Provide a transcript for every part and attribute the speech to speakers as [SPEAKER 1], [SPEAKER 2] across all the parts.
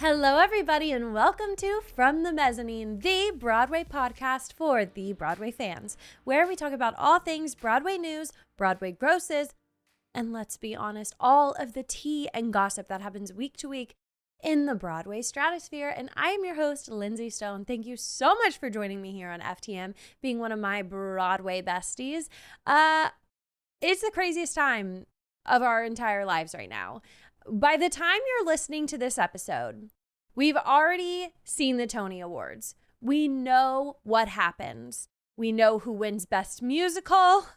[SPEAKER 1] Hello, everybody, and welcome to From the Mezzanine, the Broadway podcast for the Broadway fans, where we talk about all things Broadway news, Broadway grosses, and let's be honest, all of the tea and gossip that happens week to week in the Broadway stratosphere. And I am your host, Lindsay Stone. Thank you so much for joining me here on FTM, being one of my Broadway besties. It's the craziest time of our entire lives right now. By the time you're listening to this episode, we've already seen the Tony Awards. We know what happens. We know who wins Best Musical.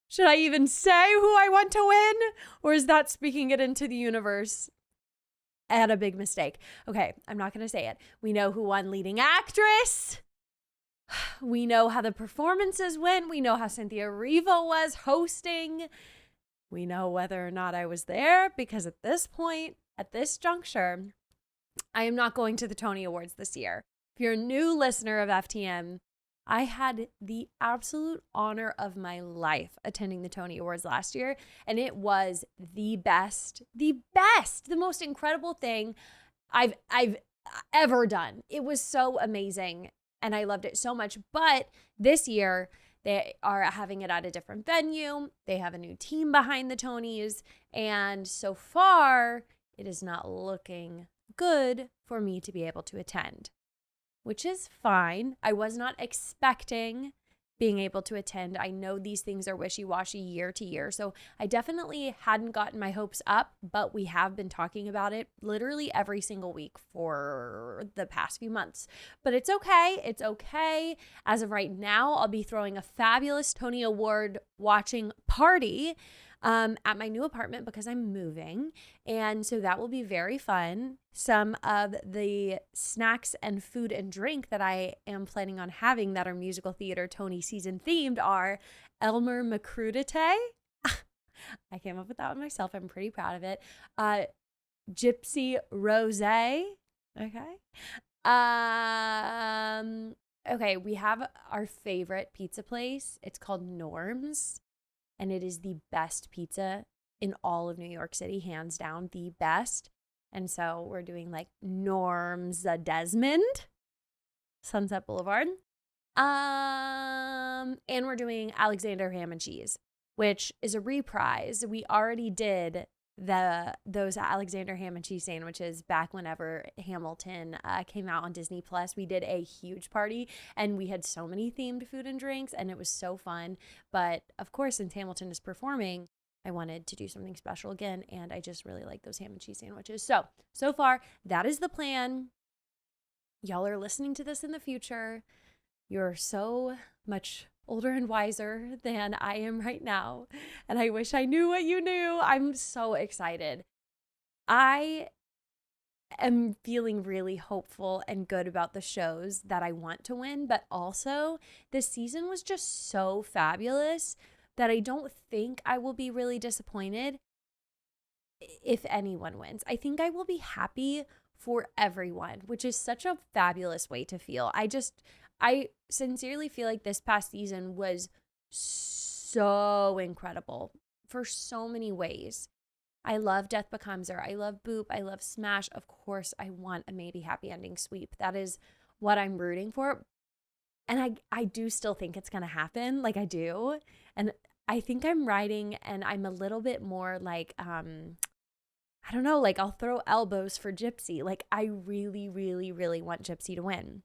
[SPEAKER 1] Should I even say who I want to win? Or is that speaking it into the universe? I had a big mistake. Okay, I'm not going to say it. We know who won Leading Actress. We know how the performances went. We know how Cynthia Erivo was hosting. We know whether or not I was there, because at this point, at this juncture, I am not going to the Tony Awards this year. If you're a new listener of FTM, I had the absolute honor of my life attending the Tony Awards last year, and it was the best, the most incredible thing I've ever done. It was so amazing, and I loved it so much. But this year, they are having it at a different venue. They have a new team behind the Tonys. And so far, it is not looking good for me to be able to attend, which is fine. I was not expecting being able to attend. I know these things are wishy-washy year to year, so I definitely hadn't gotten my hopes up, but we have been talking about it literally every single week for the past few months. But it's okay. It's okay. As of right now, I'll be throwing a fabulous Tony Award watching party at my new apartment because I'm moving. And so that will be very fun. Some of the snacks and food and drink that I am planning on having that are musical theater Tony season themed are Elmer McCrudite. I came up with that one myself. I'm pretty proud of it. Gypsy Rosé. Okay. Okay, we have our favorite pizza place. It's called Norm's. And it is the best pizza in all of New York City, hands down, the best. And so we're doing like Norm's Desmond, Sunset Boulevard. And we're doing Alexander Ham and Cheese, which is a reprise. We already did those Alexander Ham and Cheese sandwiches back whenever Hamilton came out on Disney Plus. We did a huge party and we had so many themed food and drinks and it was so fun. But of course, since Hamilton is performing, I wanted to do something special again, and I just really like those ham and cheese sandwiches. So far, that is the plan. Y'all are listening to this in the future. You're so much older and wiser than I am right now, and I wish I knew what you knew. I'm so excited. I am feeling really hopeful and good about the shows that I want to win, but also this season was just so fabulous that I don't think I will be really disappointed if anyone wins. I think I will be happy for everyone, which is such a fabulous way to feel. I sincerely feel like this past season was so incredible for so many ways. I love Death Becomes Her. I love Boop. I love Smash. Of course, I want a maybe happy ending sweep. That is what I'm rooting for. And I do still think it's going to happen. Like I do. And I think I'm riding and I'm a little bit more like, I don't know, like I'll throw elbows for Gypsy. Like I really, really, really want Gypsy to win.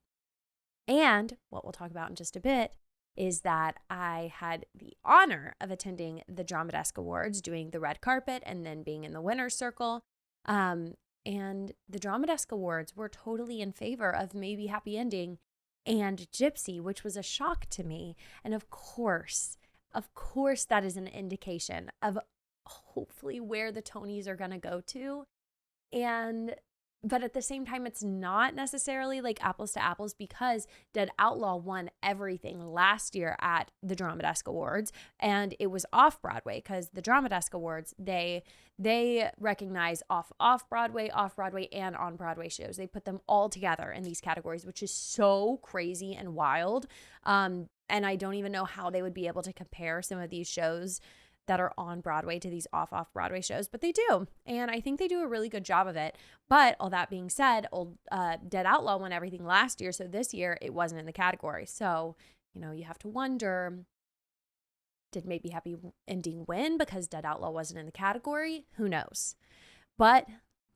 [SPEAKER 1] And what we'll talk about in just a bit is that I had the honor of attending the Drama Desk Awards, doing the red carpet and then being in the winner's circle. And the Drama Desk Awards were totally in favor of maybe happy ending and Gypsy, which was a shock to me. And of course, that is an indication of hopefully where the Tonys are going to go to. But at the same time, it's not necessarily like apples to apples because Dead Outlaw won everything last year at the Drama Desk Awards, and it was off Broadway because the Drama Desk Awards, they recognize off-Broadway, and on-Broadway shows. They put them all together in these categories, which is so crazy and wild. And I don't even know how they would be able to compare some of these shows that are on Broadway to these off Broadway shows, but they do. And I think they do a really good job of it. But all that being said, Dead Outlaw won everything last year. So this year it wasn't in the category. So, you have to wonder, did maybe Happy Ending win because Dead Outlaw wasn't in the category? Who knows? But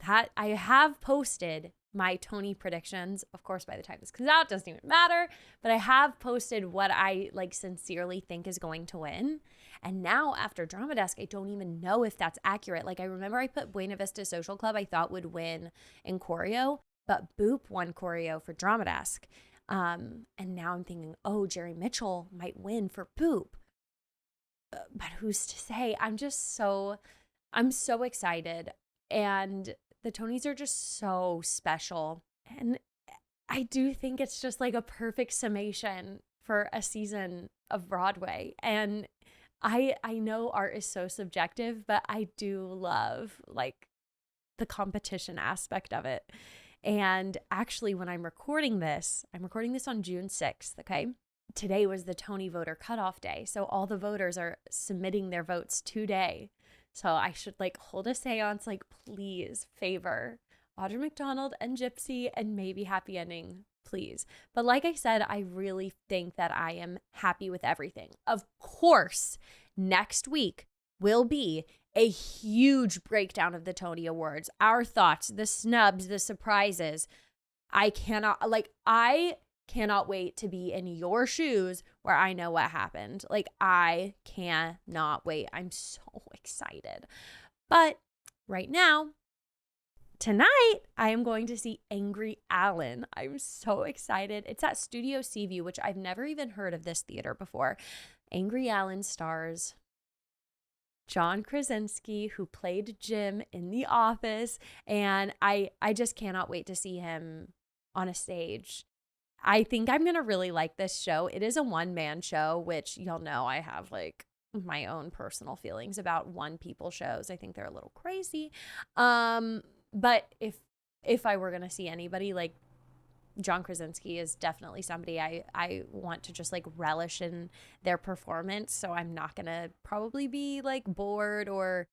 [SPEAKER 1] that I have posted my Tony predictions. Of course, by the time this comes out, it doesn't even matter. But I have posted what I sincerely think is going to win. And now after Drama Desk, I don't even know if that's accurate. I remember I put Buena Vista Social Club I thought would win in choreo, but Boop won choreo for Drama Desk. And now I'm thinking, Jerry Mitchell might win for Boop. But who's to say? I'm so excited. And the Tonys are just so special. And I do think it's just a perfect summation for a season of Broadway. And I know art is so subjective, but I do love the competition aspect of it. And actually, when I'm recording this on June 6th, okay? Today was the Tony voter cutoff day. So all the voters are submitting their votes today. So I should hold a seance, please favor Audra McDonald and Gypsy and maybe Happy Ending, please. But like I said, I really think that I am happy with everything. Of course, next week will be a huge breakdown of the Tony Awards, our thoughts, the snubs, the surprises. I cannot wait to be in your shoes where I know what happened. I cannot wait. I'm so excited. But right now, tonight, I am going to see Angry Allen. I'm so excited. It's at Studio Seaview, which I've never even heard of this theater before. Angry Allen stars John Krasinski, who played Jim in The Office, and I just cannot wait to see him on a stage. I think I'm going to really like this show. It is a one-man show, which y'all know I have my own personal feelings about one-people shows. I think they're a little crazy. But if I were going to see anybody, John Krasinski is definitely somebody I want to just relish in their performance. So I'm not going to probably be bored or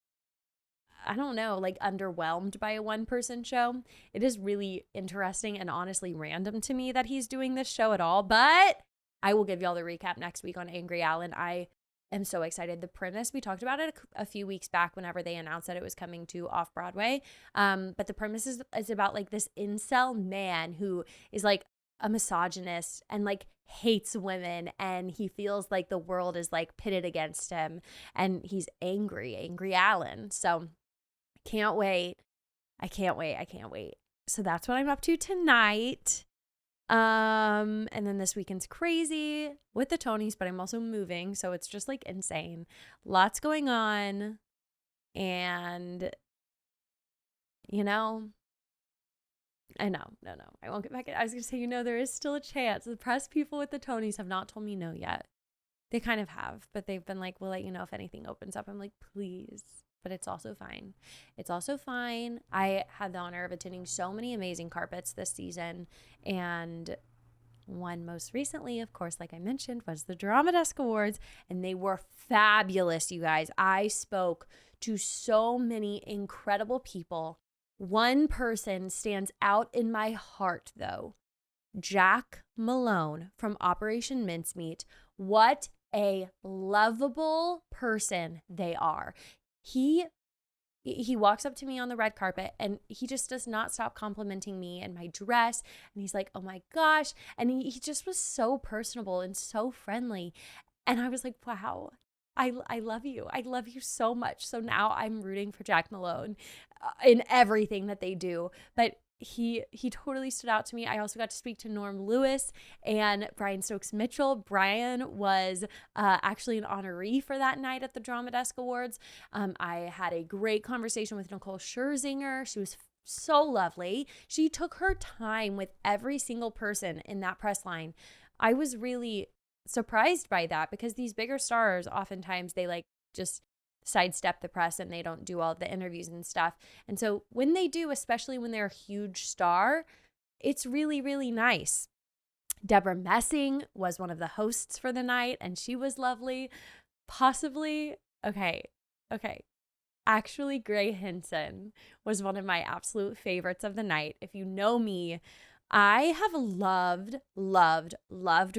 [SPEAKER 1] I don't know, underwhelmed by a one-person show. It is really interesting and honestly random to me that he's doing this show at all, but I will give y'all the recap next week on Angry Allen. I am so excited. The premise, we talked about it a few weeks back whenever they announced that it was coming to off-Broadway, but the premise is about this incel man who is a misogynist and hates women, and he feels the world is pitted against him, and he's Angry Allen. So can't wait. I can't wait. So that's what I'm up to tonight. And then this weekend's crazy with the Tonys, but I'm also moving. So it's just insane. Lots going on. And, I know. No. I won't get back. I was going to say, there is still a chance. The press people with the Tonys have not told me no yet. They kind of have, but they've been we'll let you know if anything opens up. I'm please. But it's also fine. I had the honor of attending so many amazing carpets this season. And one most recently, of course, like I mentioned, was the Drama Desk Awards. And they were fabulous, you guys. I spoke to so many incredible people. One person stands out in my heart, though. Jak Malone from Operation Mincemeat. What a lovable person they are. He walks up to me on the red carpet and he just does not stop complimenting me and my dress. And he's like, oh my gosh. And he just was so personable and so friendly. And I was like, wow, I love you. I love you so much. So now I'm rooting for Jak Malone in everything that they do. But he totally stood out to me. I also got to speak to Norm Lewis and Brian Stokes Mitchell. Brian was actually an honoree for that night at the Drama Desk Awards. I had a great conversation with Nicole Scherzinger. She was so lovely. She took her time with every single person in that press line. I was really surprised by that because these bigger stars, oftentimes they just sidestep the press and they don't do all the interviews and stuff. And so when they do, especially when they're a huge star, it's really, really nice. Debra Messing was one of the hosts for the night and she was lovely. Possibly Okay. Actually, Gray Henson was one of my absolute favorites of the night. If you know me, I have loved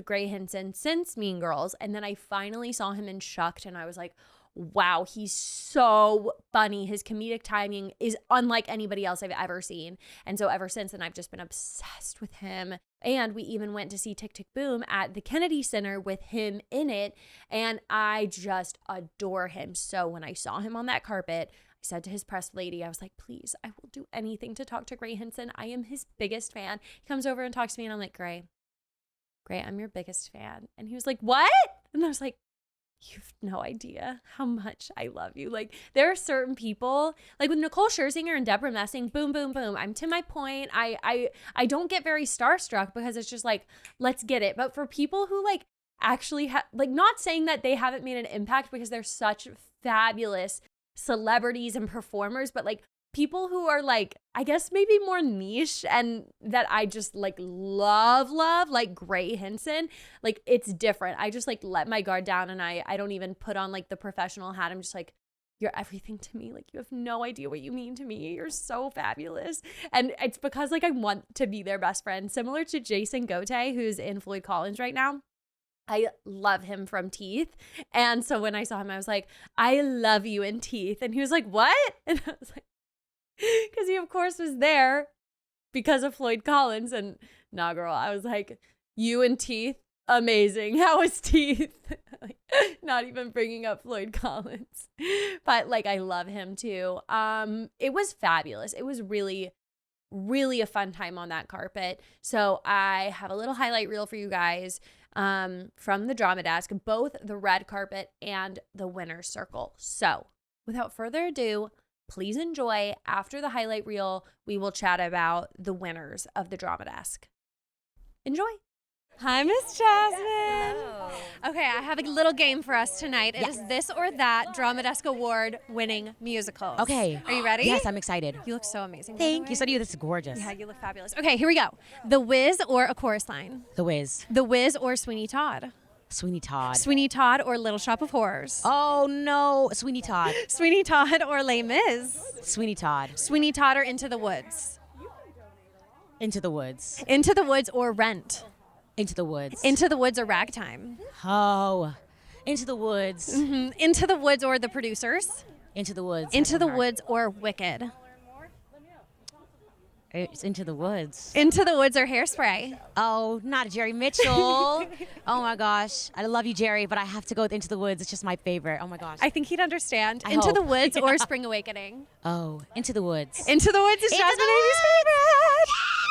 [SPEAKER 1] Gray Henson since Mean Girls. And then I finally saw him in Shucked and I was like, wow, he's so funny. His comedic timing is unlike anybody else I've ever seen. And so ever since then, I've just been obsessed with him. And we even went to see Tick, Tick, Boom at the Kennedy Center with him in it. And I just adore him. So when I saw him on that carpet, I said to his press lady, I was like, please, I will do anything to talk to Gray Henson. I am his biggest fan. He comes over and talks to me and I'm like, Gray, I'm your biggest fan. And he was like, what? And I was like, you've no idea how much I love you. Like, there are certain people, like with Nicole Scherzinger and Debra Messing, boom, boom, boom. I'm to my point. I don't get very starstruck because it's just like, let's get it. But for people who like actually have, like, not saying that they haven't made an impact because they're such fabulous celebrities and performers, but like people who are like, I guess maybe more niche and that I just like love, like Gray Henson, like it's different. I just like let my guard down and I don't even put on like the professional hat. I'm just like, you're everything to me. Like, you have no idea what you mean to me. You're so fabulous. And it's because like I want to be their best friend, similar to Jason Gote, who's in Floyd Collins right now. I love him from Teeth. And so when I saw him, I was like, I love you in Teeth. And he was like, what? And I was like, because he, of course, was there because of Floyd Collins. And nah, girl, I was like, you and Teeth, amazing. How was Teeth? Like, not even bringing up Floyd Collins. But, like, I love him, too. It was fabulous. It was really, really a fun time on that carpet. So I have a little highlight reel for you guys from the Drama Desk, both the red carpet and the winner's circle. So without further ado, please enjoy. After the highlight reel, we will chat about the winners of the Drama Desk. Enjoy. Hi, Miss Jasmine.
[SPEAKER 2] Hello.
[SPEAKER 1] Okay, I have a little game for us tonight. It is this or that Drama Desk Award winning musicals.
[SPEAKER 2] Okay.
[SPEAKER 1] Are you ready?
[SPEAKER 2] Yes, I'm excited.
[SPEAKER 1] You look so amazing.
[SPEAKER 2] Thank you. So do you. This is gorgeous.
[SPEAKER 1] Yeah, you look fabulous. Okay, here we go. The Wiz or A Chorus Line?
[SPEAKER 2] The Wiz.
[SPEAKER 1] The Wiz or Sweeney Todd?
[SPEAKER 2] Sweeney Todd.
[SPEAKER 1] Sweeney Todd or Little Shop of Horrors?
[SPEAKER 2] Oh, no. Sweeney Todd.
[SPEAKER 1] Sweeney Todd or Les Mis?
[SPEAKER 2] Sweeney Todd.
[SPEAKER 1] Sweeney Todd or Into the Woods?
[SPEAKER 2] Into the Woods.
[SPEAKER 1] Into the Woods or Rent?
[SPEAKER 2] Into the Woods.
[SPEAKER 1] Into the Woods or Ragtime?
[SPEAKER 2] Oh. Into the Woods.
[SPEAKER 1] Mm-hmm. Into the Woods or The Producers?
[SPEAKER 2] Into the Woods.
[SPEAKER 1] Into the Woods or Wicked?
[SPEAKER 2] It's Into the Woods.
[SPEAKER 1] Into the Woods or Hairspray?
[SPEAKER 2] Oh, not Jerry Mitchell. Oh, my gosh. I love you, Jerry, but I have to go with Into the Woods. It's just my favorite. Oh, my gosh.
[SPEAKER 1] I think he'd understand.
[SPEAKER 2] I
[SPEAKER 1] Into
[SPEAKER 2] hope.
[SPEAKER 1] the Woods or Spring Awakening?
[SPEAKER 2] Oh, Into the Woods.
[SPEAKER 1] Into the Woods is
[SPEAKER 2] Into
[SPEAKER 1] Jasmine
[SPEAKER 2] the
[SPEAKER 1] Amy's favorite.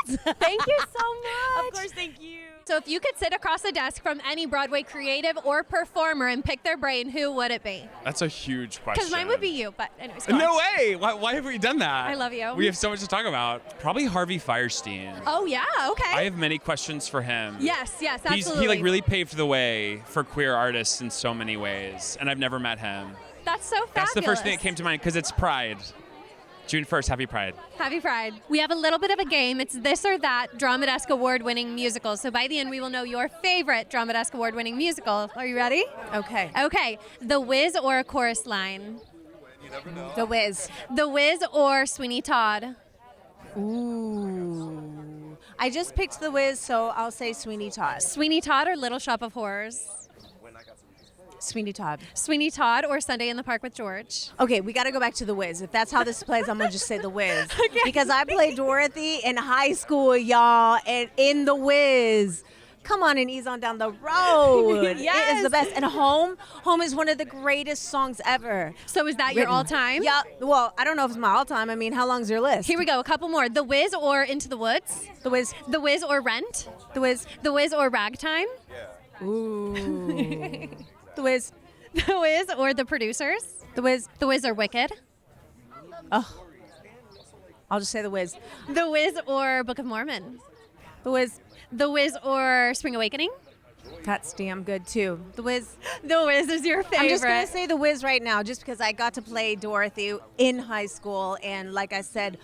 [SPEAKER 2] Yes!
[SPEAKER 1] Thank you so much.
[SPEAKER 2] Of course, thank you.
[SPEAKER 1] So if you could sit across the desk from any Broadway creative or performer and pick their brain, who would it be?
[SPEAKER 3] That's a huge question.
[SPEAKER 1] Because mine would be you, but anyways. Go
[SPEAKER 3] No
[SPEAKER 1] on.
[SPEAKER 3] way! Why have we done that?
[SPEAKER 1] I love you.
[SPEAKER 3] We have so much to talk about. Probably Harvey Firestein.
[SPEAKER 1] Oh, yeah, okay.
[SPEAKER 3] I have many questions for him.
[SPEAKER 1] Yes, absolutely.
[SPEAKER 3] He like really paved the way for queer artists in so many ways, and I've never met him.
[SPEAKER 1] That's so fabulous.
[SPEAKER 3] That's the first thing that came to mind because it's Pride. June 1st, happy Pride.
[SPEAKER 1] Happy Pride. We have a little bit of a game. It's this or that Drama Desk Award-winning musical. So by the end, we will know your favorite Drama Desk Award-winning musical. Are you ready?
[SPEAKER 4] Okay.
[SPEAKER 1] Okay. The Wiz or A Chorus Line?
[SPEAKER 4] You never know. The Wiz.
[SPEAKER 1] The Wiz or Sweeney Todd?
[SPEAKER 4] Ooh. I just picked The Wiz, so I'll say Sweeney Todd.
[SPEAKER 1] Sweeney Todd or Little Shop of Horrors?
[SPEAKER 4] Sweeney Todd.
[SPEAKER 1] Sweeney Todd or Sunday in the Park with George?
[SPEAKER 4] Okay, we got to go back to The Wiz. If that's how this plays, I'm going to just say The Wiz. Because I played Dorothy in high school, y'all, and in The Wiz. Come on and ease on down the road.
[SPEAKER 1] Yes.
[SPEAKER 4] It is the best. And Home is one of the greatest songs ever.
[SPEAKER 1] So is that your
[SPEAKER 4] written.
[SPEAKER 1] all-time?
[SPEAKER 4] Yeah. Well, I don't know if it's my all-time. I mean, how long's your list?
[SPEAKER 1] Here we go. A couple more. The Wiz or Into the Woods?
[SPEAKER 4] The Wiz.
[SPEAKER 1] The Wiz or Rent?
[SPEAKER 4] The Wiz.
[SPEAKER 1] The Wiz or Ragtime?
[SPEAKER 4] Ooh. The Wiz.
[SPEAKER 1] The Wiz or The Producers?
[SPEAKER 4] The Wiz.
[SPEAKER 1] The Wiz or Wicked?
[SPEAKER 4] Oh. I'll just say The Wiz.
[SPEAKER 1] The Wiz or Book of Mormon?
[SPEAKER 4] The Wiz.
[SPEAKER 1] The Wiz or Spring Awakening?
[SPEAKER 4] That's damn good too. The Wiz.
[SPEAKER 1] The Wiz is your favorite.
[SPEAKER 4] I'm just going to say The Wiz right now just because I got to play Dorothy in high school. And like I said,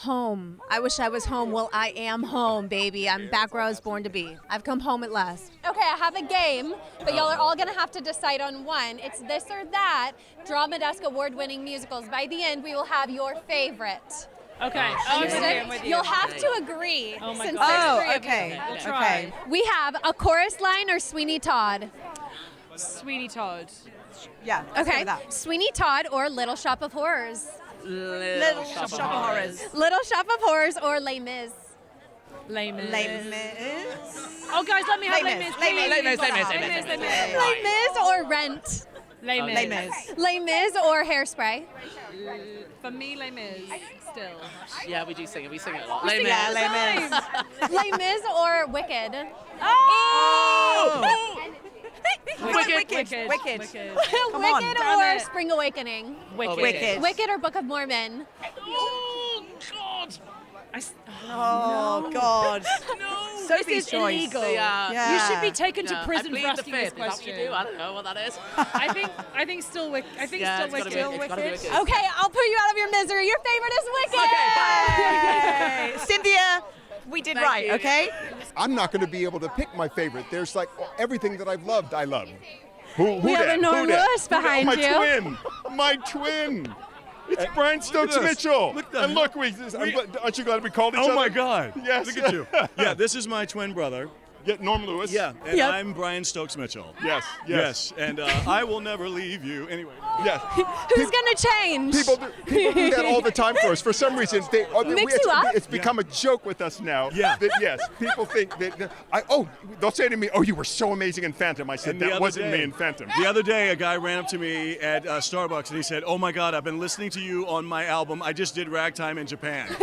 [SPEAKER 4] Home. I wish I was home. Well, I am home, baby. I'm back where I was born to be. I've come home at last.
[SPEAKER 1] Okay, I have a game, but y'all are all gonna have to decide on one. It's this or that. Drama Desk award-winning musicals. By the end, we will have your favorite.
[SPEAKER 5] Okay.
[SPEAKER 1] Understood? You'll have to agree.
[SPEAKER 5] Oh my
[SPEAKER 1] since
[SPEAKER 5] God.
[SPEAKER 1] there's three of you.
[SPEAKER 4] okay.
[SPEAKER 5] We'll try.
[SPEAKER 1] We have a chorus line or Sweeney Todd.
[SPEAKER 5] Sweeney Todd.
[SPEAKER 4] Yeah. let's go
[SPEAKER 1] Okay,
[SPEAKER 4] with that.
[SPEAKER 1] Sweeney Todd or Little Shop of Horrors.
[SPEAKER 4] Little Shop of Horrors.
[SPEAKER 1] Little Shop of Horrors or Les Mis.
[SPEAKER 5] Les Mis.
[SPEAKER 4] Les Mis.
[SPEAKER 5] Oh, guys, let me have
[SPEAKER 4] Les
[SPEAKER 5] Les
[SPEAKER 4] Mis.
[SPEAKER 5] Mis.
[SPEAKER 4] Les Mis.
[SPEAKER 5] please.
[SPEAKER 4] Les Mis.
[SPEAKER 5] Les Mis.
[SPEAKER 1] Les Mis or Rent.
[SPEAKER 5] Les Mis.
[SPEAKER 4] Les Mis.
[SPEAKER 1] Les Mis or Hairspray.
[SPEAKER 5] For me, Les Mis. Still.
[SPEAKER 6] Yeah, we do sing it. We sing it a lot.
[SPEAKER 5] We sing it all the
[SPEAKER 4] Les Mis.
[SPEAKER 5] time.
[SPEAKER 1] Les Mis or Wicked.
[SPEAKER 5] Oh!
[SPEAKER 4] Wicked.
[SPEAKER 5] Wicked.
[SPEAKER 4] Wicked. Come
[SPEAKER 1] Wicked
[SPEAKER 4] on.
[SPEAKER 5] Damn
[SPEAKER 1] or
[SPEAKER 5] it.
[SPEAKER 1] Spring Awakening.
[SPEAKER 5] Wicked.
[SPEAKER 4] Wicked.
[SPEAKER 1] Wicked or Book of Mormon.
[SPEAKER 5] Oh, God.
[SPEAKER 4] Oh, God.
[SPEAKER 5] No.
[SPEAKER 4] Sophie's
[SPEAKER 5] this is
[SPEAKER 4] choice.
[SPEAKER 5] illegal.
[SPEAKER 4] Yeah.
[SPEAKER 5] You should be taken to
[SPEAKER 6] Yeah,
[SPEAKER 5] prison
[SPEAKER 6] I
[SPEAKER 5] for
[SPEAKER 6] plead the
[SPEAKER 5] asking this
[SPEAKER 6] fifth. Is that what you
[SPEAKER 5] question.
[SPEAKER 6] do? I don't know what that is.
[SPEAKER 5] I think still Wicked. I think
[SPEAKER 6] Yeah,
[SPEAKER 5] still
[SPEAKER 6] it's
[SPEAKER 5] Wicked.
[SPEAKER 6] gotta be- it's gotta be Wicked.
[SPEAKER 1] Okay, I'll put you out of your misery. Your favorite is Wicked.
[SPEAKER 6] Okay, bye.
[SPEAKER 4] Hey, Cynthia, we did
[SPEAKER 6] Thank
[SPEAKER 4] right,
[SPEAKER 6] you.
[SPEAKER 4] okay?
[SPEAKER 7] I'm not going to be able to pick my favorite. There's like everything that I've loved, I love. Who
[SPEAKER 1] We have
[SPEAKER 7] dat?
[SPEAKER 1] a Norm
[SPEAKER 7] Who dat?
[SPEAKER 1] Lewis behind
[SPEAKER 7] my
[SPEAKER 1] you.
[SPEAKER 7] twin. My twin. It's Brian Stokes
[SPEAKER 8] this.
[SPEAKER 7] Mitchell.
[SPEAKER 8] Look at
[SPEAKER 7] And
[SPEAKER 8] that.
[SPEAKER 7] look, aren't you glad we called each other?
[SPEAKER 8] Oh my God!
[SPEAKER 7] Yes.
[SPEAKER 8] Look at you. Yeah, this is my twin brother.
[SPEAKER 7] Yeah, Norm Lewis.
[SPEAKER 8] Yeah, and
[SPEAKER 1] Yep.
[SPEAKER 8] I'm Brian Stokes Mitchell.
[SPEAKER 7] Yes. Yes.
[SPEAKER 8] And I will never leave you. Anyway.
[SPEAKER 7] Yes.
[SPEAKER 1] Who's gonna change?
[SPEAKER 7] People do that all the time for us. For some reason,
[SPEAKER 1] Mix you up?
[SPEAKER 7] it's become a joke with us now.
[SPEAKER 8] Yeah.
[SPEAKER 7] That, yes, people think that they'll say to me, "Oh, you were so amazing in Phantom." I said,
[SPEAKER 8] And the
[SPEAKER 7] "That
[SPEAKER 8] other
[SPEAKER 7] wasn't
[SPEAKER 8] day-
[SPEAKER 7] me in Phantom."
[SPEAKER 8] The other day, a guy ran up to me at Starbucks and he said, "Oh my God, I've been listening to you on my album. I just did Ragtime in Japan."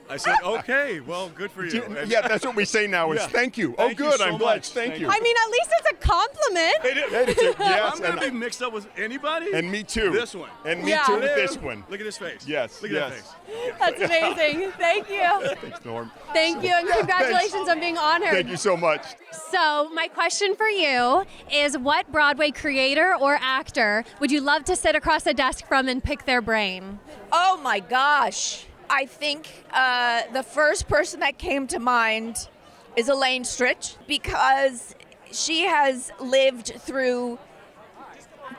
[SPEAKER 8] I said, "Okay, well, good for you." And
[SPEAKER 7] Yeah, that's what we say now. Is
[SPEAKER 8] Yeah.
[SPEAKER 7] thank you.
[SPEAKER 8] Thank you
[SPEAKER 7] good.
[SPEAKER 8] so
[SPEAKER 7] I'm glad.
[SPEAKER 8] much.
[SPEAKER 7] Thank
[SPEAKER 8] Thank
[SPEAKER 7] you.
[SPEAKER 8] you.
[SPEAKER 1] I mean, at least it's a compliment.
[SPEAKER 7] Yes,
[SPEAKER 8] I'm gonna be mixed up with anybody.
[SPEAKER 7] and me too.
[SPEAKER 8] This one.
[SPEAKER 7] And me
[SPEAKER 1] Yeah.
[SPEAKER 7] too with this one.
[SPEAKER 8] Look at his face.
[SPEAKER 7] Yes,
[SPEAKER 8] Look at
[SPEAKER 7] yes.
[SPEAKER 8] that face.
[SPEAKER 1] That's amazing. Thank you.
[SPEAKER 7] Thanks, Norm.
[SPEAKER 1] Thank you, and congratulations on being honored.
[SPEAKER 7] Thank you so much.
[SPEAKER 1] So, my question for you is what Broadway creator or actor would you love to sit across a desk from and pick their brain?
[SPEAKER 9] Oh my gosh. I think the first person that came to mind is Elaine Stritch because she has lived through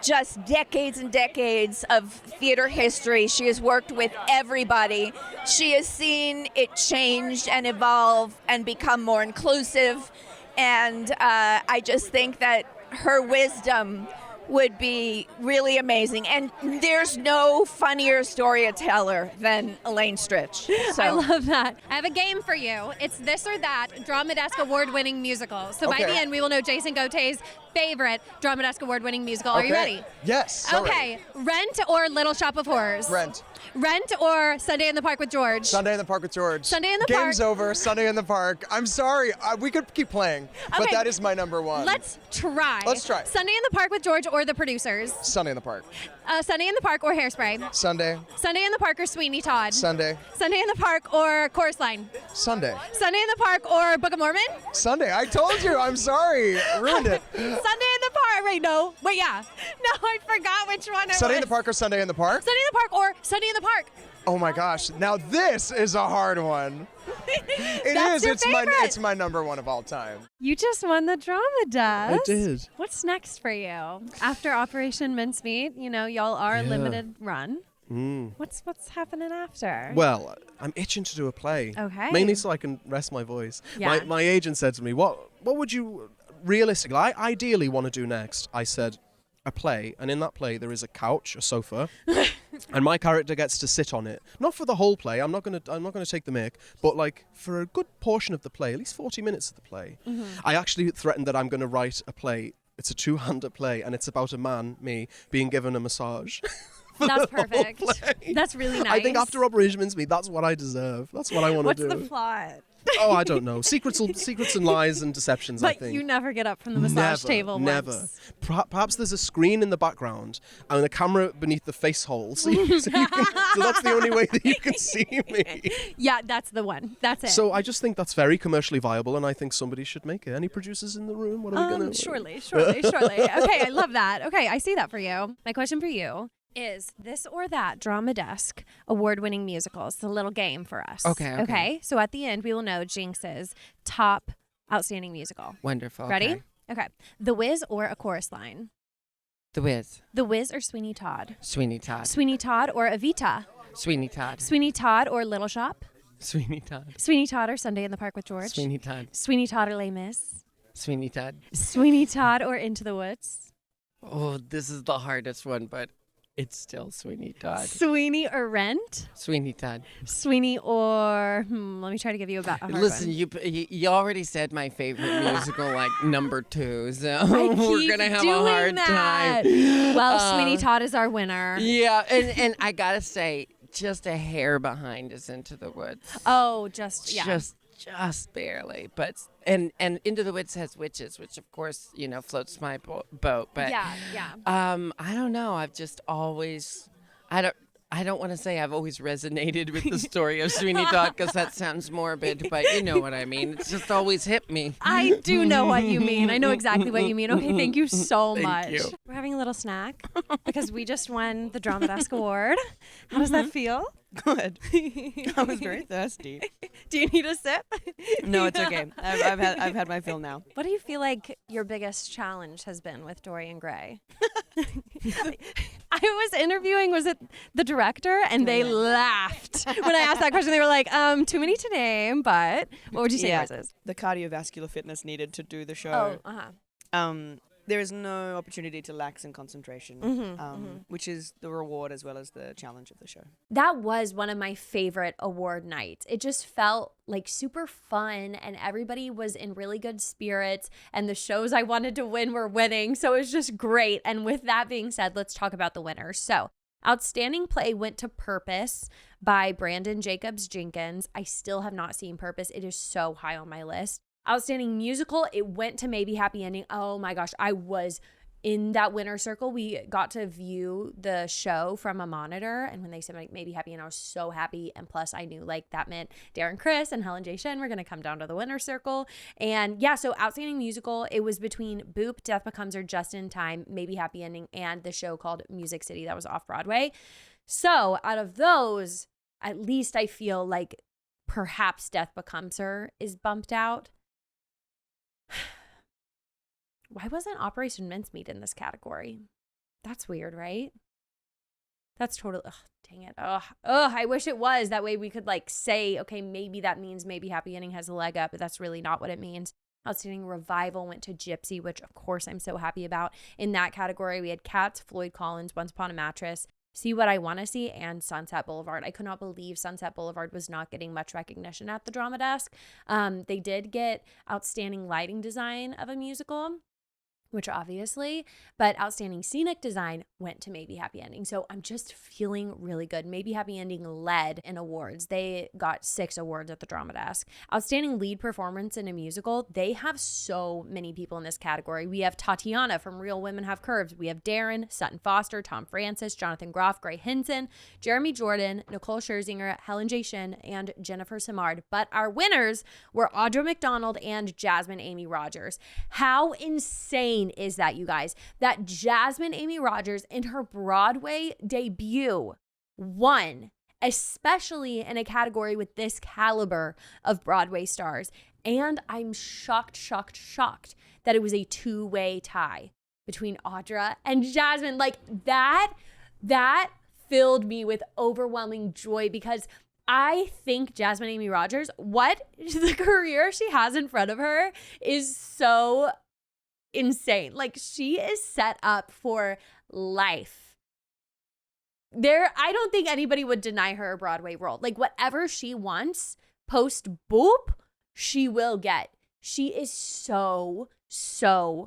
[SPEAKER 9] just decades and decades of theater history. She has worked with everybody. She has seen it change and evolve and become more inclusive. And I just think that her wisdom would be really amazing. And there's no funnier storyteller than Elaine Stritch. So.
[SPEAKER 1] I love that. I have a game for you. It's this or that Drama Desk award-winning musical. So by
[SPEAKER 10] Okay.
[SPEAKER 1] the end, we will know Jason Gotay's favorite Drama Desk award-winning musical. Are you ready?
[SPEAKER 10] Yes. so
[SPEAKER 1] Okay. Rent or Little Shop of Horrors?
[SPEAKER 10] ready. Rent.
[SPEAKER 1] Rent or Sunday in the Park with George?
[SPEAKER 10] Sunday in the Park with George.
[SPEAKER 1] Sunday in the
[SPEAKER 10] Game's
[SPEAKER 1] Park.
[SPEAKER 10] over. Sunday in the Park. I'm sorry. We could keep playing, but
[SPEAKER 1] Okay.
[SPEAKER 10] that is my number one.
[SPEAKER 1] Let's try.
[SPEAKER 10] Let's try.
[SPEAKER 1] Sunday in the Park with George or The Producers?
[SPEAKER 10] Sunday in the Park.
[SPEAKER 1] Sunday in the Park or Hairspray?
[SPEAKER 10] Sunday.
[SPEAKER 1] Sunday in the Park or Sweeney Todd?
[SPEAKER 10] Sunday.
[SPEAKER 1] Sunday in the Park or Chorus Line?
[SPEAKER 10] Sunday.
[SPEAKER 1] Sunday in the Park or Book of Mormon?
[SPEAKER 10] Sunday. I told you. I'm sorry. Ruined it.
[SPEAKER 1] Sunday in the Park. Wait, no. Wait, yeah. No, I forgot which one it
[SPEAKER 10] Sunday in
[SPEAKER 1] was.
[SPEAKER 10] the Park or Sunday in the Park?
[SPEAKER 1] Sunday in the Park or Sunday in the Park?
[SPEAKER 10] Oh my gosh. Now this is a hard one. It
[SPEAKER 1] That's
[SPEAKER 10] is.
[SPEAKER 1] your
[SPEAKER 10] It's
[SPEAKER 1] favorite.
[SPEAKER 10] it's my number one of all time.
[SPEAKER 1] You just won the Drama Desk.
[SPEAKER 8] I did.
[SPEAKER 1] What's next for you? After Operation Mincemeat, y'all are a limited run. What's happening after?
[SPEAKER 11] Well, I'm itching to do a play.
[SPEAKER 1] Okay.
[SPEAKER 11] Mainly so I can rest my voice.
[SPEAKER 1] Yeah.
[SPEAKER 11] My agent said to me, what would you realistically, I ideally want to do next? I said, a play, and in that play there is a couch, a sofa, and my character gets to sit on it. Not for the whole play. I'm not gonna take the mick, but like for a good portion of the play, at least 40 minutes of the play. I actually threatened that I'm going to write a play. It's a two-hander play, and it's about a man, me, being given a massage.
[SPEAKER 1] That's
[SPEAKER 11] the whole
[SPEAKER 1] perfect.
[SPEAKER 11] play.
[SPEAKER 1] That's really nice.
[SPEAKER 11] I think after Operation Mincemeat, that's what I deserve. That's what I want to do.
[SPEAKER 1] What's the plot?
[SPEAKER 11] Oh, I don't know. Secrets and lies and deceptions, I
[SPEAKER 1] But
[SPEAKER 11] think.
[SPEAKER 1] you never get up from the massage table
[SPEAKER 11] Never.
[SPEAKER 1] once.
[SPEAKER 11] Perhaps there's a screen in the background and the camera beneath the face hole. So that's the only way that you can see me.
[SPEAKER 1] Yeah, that's the one. That's it.
[SPEAKER 11] So I just think that's very commercially viable, and I think somebody should make it. Any producers in the room? What are we going to...
[SPEAKER 1] Surely. Okay, I love that. Okay, I see that for you. My question for you is This or That Drama Desk award-winning musicals. It's a little game for us.
[SPEAKER 12] Okay.
[SPEAKER 1] So at the end, we will know Jinx's top outstanding musical.
[SPEAKER 12] Wonderful.
[SPEAKER 1] Ready? Okay. The Wiz or A Chorus Line?
[SPEAKER 12] The Wiz.
[SPEAKER 1] The Wiz or Sweeney Todd?
[SPEAKER 12] Sweeney Todd.
[SPEAKER 1] Sweeney Todd or Evita?
[SPEAKER 12] Sweeney Todd.
[SPEAKER 1] Sweeney Todd or Little Shop?
[SPEAKER 12] Sweeney Todd.
[SPEAKER 1] Sweeney Todd or Sunday in the Park with George?
[SPEAKER 12] Sweeney Todd.
[SPEAKER 1] Sweeney Todd or Les Mis?
[SPEAKER 12] Sweeney Todd.
[SPEAKER 1] Sweeney Todd or Into the Woods?
[SPEAKER 12] Oh, this is the hardest one, but it's still Sweeney Todd.
[SPEAKER 1] Sweeney or Rent?
[SPEAKER 12] Sweeney Todd.
[SPEAKER 1] Sweeney or let me try to give you a hard
[SPEAKER 12] Listen,
[SPEAKER 1] one.
[SPEAKER 12] you already said my favorite musical, like number 2, so
[SPEAKER 1] I
[SPEAKER 12] we're
[SPEAKER 1] keep
[SPEAKER 12] gonna have a
[SPEAKER 1] doing
[SPEAKER 12] hard
[SPEAKER 1] that.
[SPEAKER 12] time.
[SPEAKER 1] Well, Sweeney Todd is our winner.
[SPEAKER 12] Yeah, and I gotta say, just a hair behind is Into the Woods.
[SPEAKER 1] Oh, yeah.
[SPEAKER 12] Just barely, but and Into the Woods has witches, which of course floats my boat. But
[SPEAKER 1] yeah.
[SPEAKER 12] I don't know. I've just always, I don't want to say I've always resonated with the story of Sweeney Todd because that sounds morbid, but you know what I mean. It's just always hit me.
[SPEAKER 1] I do know what you mean. I know exactly what you mean. Okay, thank you so much.
[SPEAKER 12] you.
[SPEAKER 1] We're having a little snack because we just won the Drama Desk Award. How does that feel?
[SPEAKER 13] Good. I was very thirsty.
[SPEAKER 1] Do you need a sip?
[SPEAKER 13] No, it's okay. I've had my fill now.
[SPEAKER 1] What do you feel like your biggest challenge has been with Dorian Gray? I was interviewing, was it the director? And they laughed when I asked that question. They were like, too many to name, but what would you say yours is?
[SPEAKER 13] The cardiovascular fitness needed to do the show.
[SPEAKER 1] Oh, uh-huh.
[SPEAKER 13] There is no opportunity to lax in concentration, which is the reward as well as the challenge of the show.
[SPEAKER 1] That was one of my favorite award nights. It just felt like super fun and everybody was in really good spirits and the shows I wanted to win were winning. So it was just great. And with that being said, let's talk about the winners. So Outstanding Play went to Purpose by Brandon Jacobs Jenkins. I still have not seen Purpose. It is so high on my list. Outstanding Musical, it went to Maybe Happy Ending. Oh my gosh, I was in that winner circle. We got to view the show from a monitor, and when they said like Maybe Happy Ending, I was so happy. And plus, I knew like that meant Darren Criss and Helen J. Shen were gonna come down to the winner circle. And yeah, so Outstanding Musical, it was between Boop, Death Becomes Her, Just in Time, Maybe Happy Ending, and the show called Music City that was off Broadway. So out of those, at least I feel like perhaps Death Becomes Her is bumped out. Why wasn't Operation Mincemeat in this category? That's weird, right? That's totally, dang it. I wish it was. That way we could like say, okay, maybe that means Maybe Happy Ending has a leg up, but that's really not what it means. Outstanding Revival went to Gypsy, which of course I'm so happy about. In that category, we had Cats, Floyd Collins, Once Upon a Mattress, See What I Want to See, and Sunset Boulevard. I could not believe Sunset Boulevard was not getting much recognition at the Drama Desk. They did get Outstanding Lighting Design of a Musical, which obviously, but Outstanding Scenic Design went to Maybe Happy Ending. So I'm just feeling really good. Maybe Happy Ending led in awards. They got 6 awards at the Drama Desk. Outstanding Lead Performance in a Musical, they have so many people in this category. We have Tatiana from Real Women Have Curves. We have Darren, Sutton Foster, Tom Francis, Jonathan Groff, Gray Henson, Jeremy Jordan, Nicole Scherzinger, Helen J. Shen, and Jennifer Simard. But our winners were Audra McDonald and Jasmine Amy Rogers. How insane is that, you guys? That Jasmine Amy Rogers in her Broadway debut won, especially in a category with this caliber of Broadway stars. And I'm shocked that it was a 2-way tie between Audra and Jasmine. Like that filled me with overwhelming joy because I think Jasmine Amy Rogers, what the career she has in front of her is so insane. Like she is set up for life. I don't think anybody would deny her a Broadway role. Like whatever she wants post Boop, she will get. She is so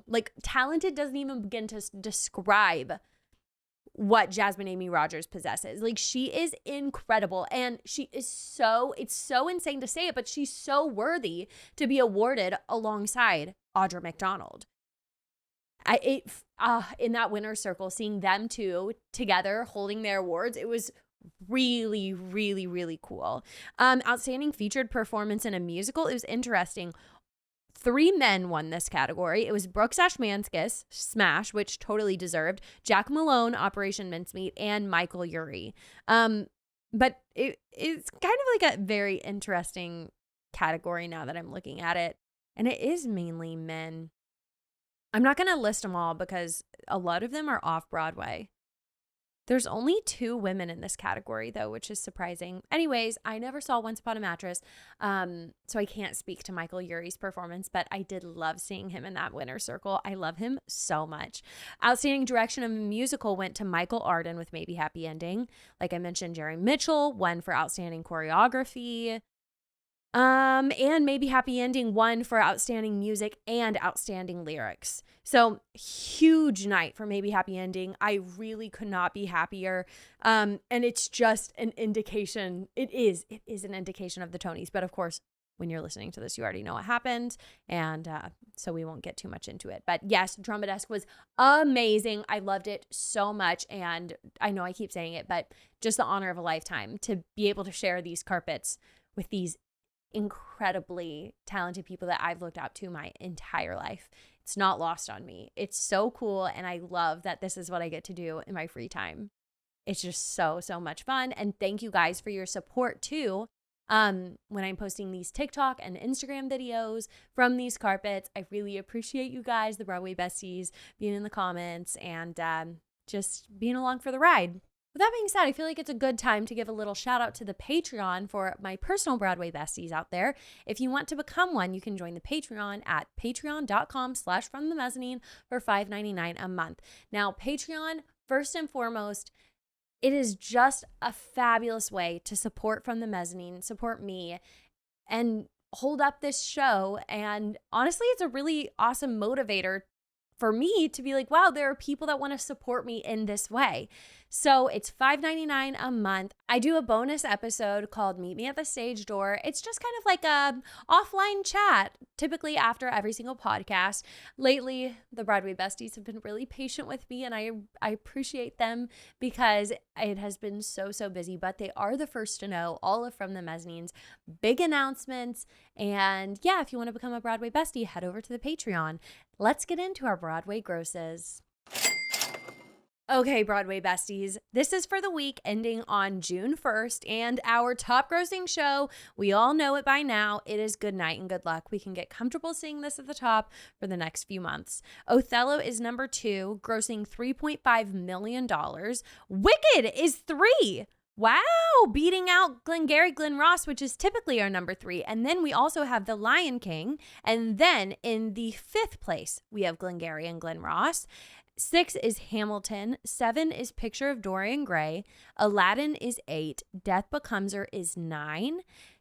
[SPEAKER 1] like talented doesn't even begin to describe what Jasmine Amy Rogers possesses. Like she is incredible and she is it's so insane to say it, but she's so worthy to be awarded alongside Audra McDonald. In that winner's circle, seeing them two together holding their awards, it was really, really, really cool. Outstanding Featured Performance in a Musical, it was interesting. 3 men won this category. It was Brooks Ashmanskas, Smash, which totally deserved, Jak Malone, Operation Mincemeat, and Michael Urie. But it's kind of like a very interesting category now that I'm looking at it. And it is mainly men. I'm not going to list them all because a lot of them are off Broadway. There's only 2 women in this category, though, which is surprising. Anyways, I never saw Once Upon a Mattress, so I can't speak to Michael Urie's performance, but I did love seeing him in that winner's circle. I love him so much. Outstanding Direction of a Musical went to Michael Arden with Maybe Happy Ending. Like I mentioned, Jerry Mitchell won for Outstanding Choreography. And Maybe Happy Ending won for Outstanding Music and Outstanding Lyrics. So huge night for Maybe Happy Ending. I really could not be happier. And it's just an indication. It is an indication of the Tonys. But of course, when you're listening to this, you already know what happened. And so we won't get too much into it. But yes, Drama-Desk was amazing. I loved it so much. And I know I keep saying it, but just the honor of a lifetime to be able to share these carpets with these incredibly talented people that I've looked up to my entire life. It's not lost on me. It's so cool, and I love that this is what I get to do in my free time. It's just so much fun, and thank you guys for your support too. When I'm posting these TikTok and Instagram videos from these carpets, I really appreciate you guys, the Broadway besties, being in the comments and just being along for the ride. With that being said, I feel like it's a good time to give a little shout out to the Patreon for my personal Broadway besties out there. If you want to become one, you can join the Patreon at patreon.com/fromthemezzanine for $5.99 a month. Now, Patreon, first and foremost, it is just a fabulous way to support From the Mezzanine, support me, and hold up this show. And honestly, it's a really awesome motivator for me to be like, wow, there are people that want to support me in this way. So it's $5.99 a month. I do a bonus episode called Meet Me at the Stage Door. It's just kind of like a offline chat, typically after every single podcast. Lately, the Broadway besties have been really patient with me, and I appreciate them because it has been so busy, but they are the first to know all of From the Mezzanine's big announcements. And yeah, if you want to become a Broadway bestie, head over to the Patreon. Let's get into our Broadway grosses. Okay, Broadway besties, this is for the week ending on June 1st, and our top grossing show, we all know it by now, it is Good Night and Good Luck. We can get comfortable seeing this at the top for the next few months. Othello is number 2, grossing $3.5 million. Wicked is 3. Wow, beating out Glengarry Glen Ross, which is typically our number 3. And then we also have The Lion King. And then in the 5th place, we have Glengarry and Glen Ross. 6 is Hamilton. 7 is Picture of Dorian Gray. Aladdin is 8. Death Becomes Her is 9.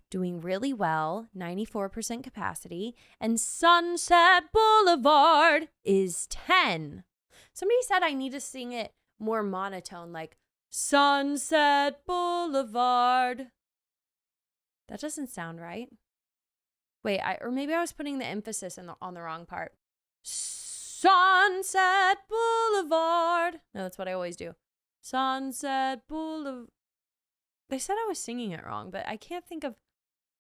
[SPEAKER 1] Doing really well, 94% capacity. And Sunset Boulevard is 10. Somebody said I need to sing it more monotone, like Sunset Boulevard. That doesn't sound right. Wait, or maybe I was putting the emphasis on the wrong part. Sunset Boulevard. No, that's what I always do. Sunset Boulevard. They said I was singing it wrong, but I can't think of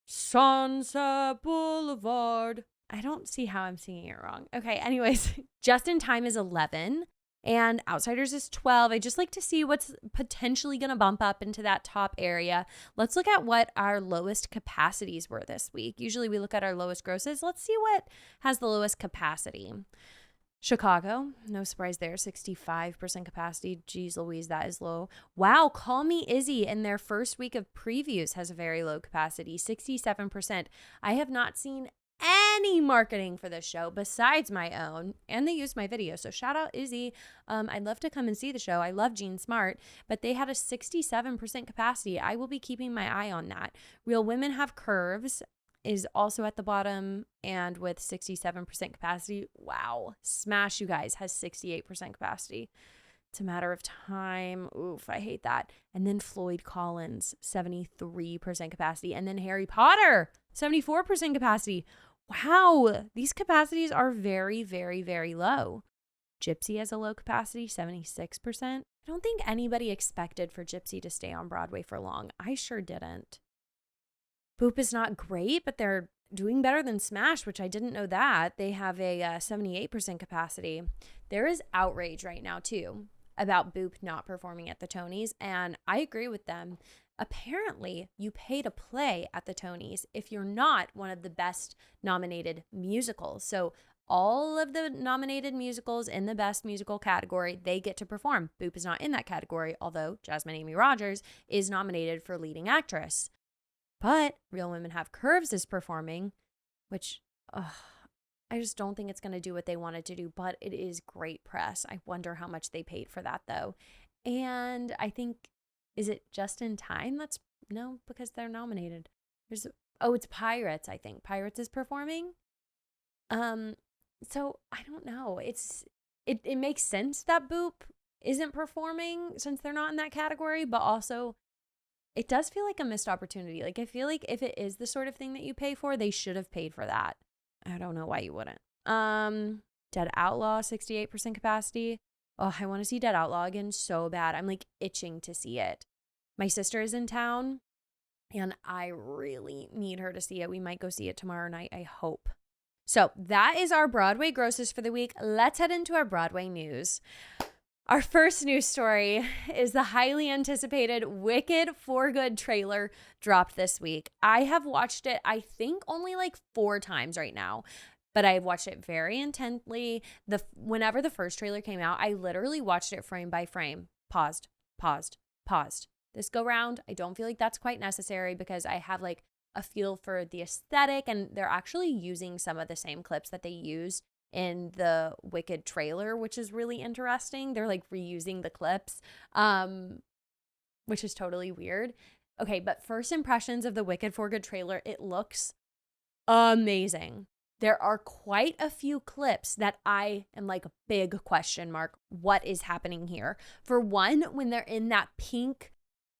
[SPEAKER 1] Sunset Boulevard. I don't see how I'm singing it wrong. Okay, anyways, Just in Time is 11 and Outsiders is 12. I just like to see what's potentially going to bump up into that top area. Let's look at what our lowest capacities were this week. Usually we look at our lowest grosses. Let's see what has the lowest capacity. Chicago, no surprise there, 65% capacity. Jeez Louise, that is low. Wow, Call Me Izzy in their first week of previews has a very low capacity, 67%. I have not seen any marketing for this show besides my own, and they used my video, so shout out Izzy. I'd love to come and see the show. I love Jean Smart, but they had a 67% capacity. I will be keeping my eye on that. Real Women Have Curves is also at the bottom and with 67% capacity. Wow. Smash, you guys, has 68% capacity. It's a Matter of Time. Oof, I hate that. And then Floyd Collins, 73% capacity. And then Harry Potter, 74% capacity. Wow. These capacities are very, very, very low. Gypsy has a low capacity, 76%. I don't think anybody expected for Gypsy to stay on Broadway for long. I sure didn't. Boop is not great, but they're doing better than Smash, which I didn't know that. They have a 78% capacity. There is outrage right now, too, about Boop not performing at the Tonys, and I agree with them. Apparently, you pay to play at the Tonys if you're not one of the best nominated musicals. So all of the nominated musicals in the best musical category, they get to perform. Boop is not in that category, although Jasmine Amy Rogers is nominated for leading actress. But Real Women Have Curves is performing, which I just don't think it's going to do what they wanted to do, but it is great press. I wonder how much they paid for that, though. And I think, is it Just in Time? No, because they're nominated. It's Pirates, I think. Pirates is performing. So I don't know. It makes sense that Boop isn't performing since they're not in that category, but also it does feel like a missed opportunity. Like, I feel like if it is the sort of thing that you pay for, they should have paid for that. I don't know why you wouldn't. Dead Outlaw, 68% capacity. Oh, I want to see Dead Outlaw again so bad. I'm like itching to see it. My sister is in town and I really need her to see it. We might go see it tomorrow night, I hope. So that is our Broadway grosses for the week. Let's head into our Broadway news. Our first news story is the highly anticipated Wicked for Good trailer dropped this week. I have watched it, I think, only like 4 times right now, but I've watched it very intently. Whenever the first trailer came out, I literally watched it frame by frame. Paused. This go round, I don't feel like that's quite necessary because I have like a feel for the aesthetic, and they're actually using some of the same clips that they used in the Wicked trailer, which is really interesting. They're like reusing the clips, which is totally weird. Okay, but first impressions of the Wicked for Good trailer, it looks amazing. There are quite a few clips that I am like a big question mark. What is happening here? For one, when they're in that pink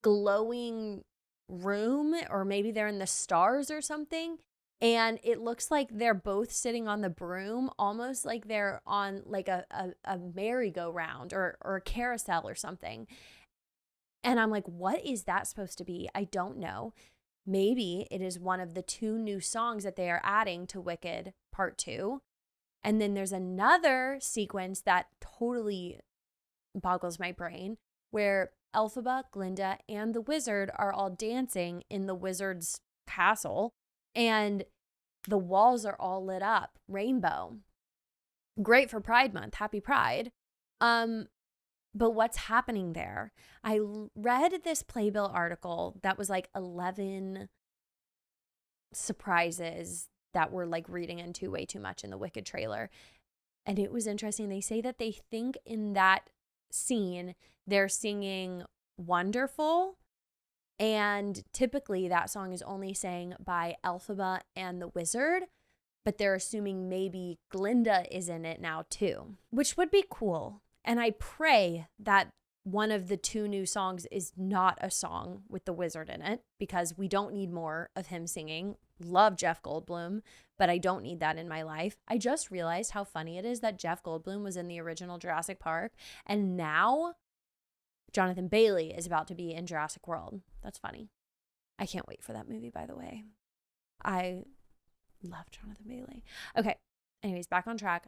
[SPEAKER 1] glowing room, or maybe they're in the stars or something, and it looks like they're both sitting on the broom, almost like they're on like a merry-go-round or a carousel or something. And I'm like, what is that supposed to be? I don't know. Maybe it is one of the 2 new songs that they are adding to Wicked Part 2. And then there's another sequence that totally boggles my brain where Elphaba, Glinda, and the wizard are all dancing in the wizard's castle, and the walls are all lit up rainbow. Great for Pride Month. Happy Pride. But what's happening there? I read this Playbill article that was like 11 surprises that we're like reading into way too much in the Wicked trailer. And it was interesting. They say that they think in that scene they're singing Wonderful, and typically that song is only sang by Elphaba and the wizard, but they're assuming maybe Glinda is in it now too, which would be cool. And I pray that one of the 2 new songs is not a song with the wizard in it, because we don't need more of him singing. Love Jeff Goldblum, but I don't need that in my life. I just realized how funny it is that Jeff Goldblum was in the original Jurassic Park, and now Jonathan Bailey is about to be in Jurassic World. That's funny. I can't wait for that movie, by the way. I love Jonathan Bailey. Okay, anyways, back on track.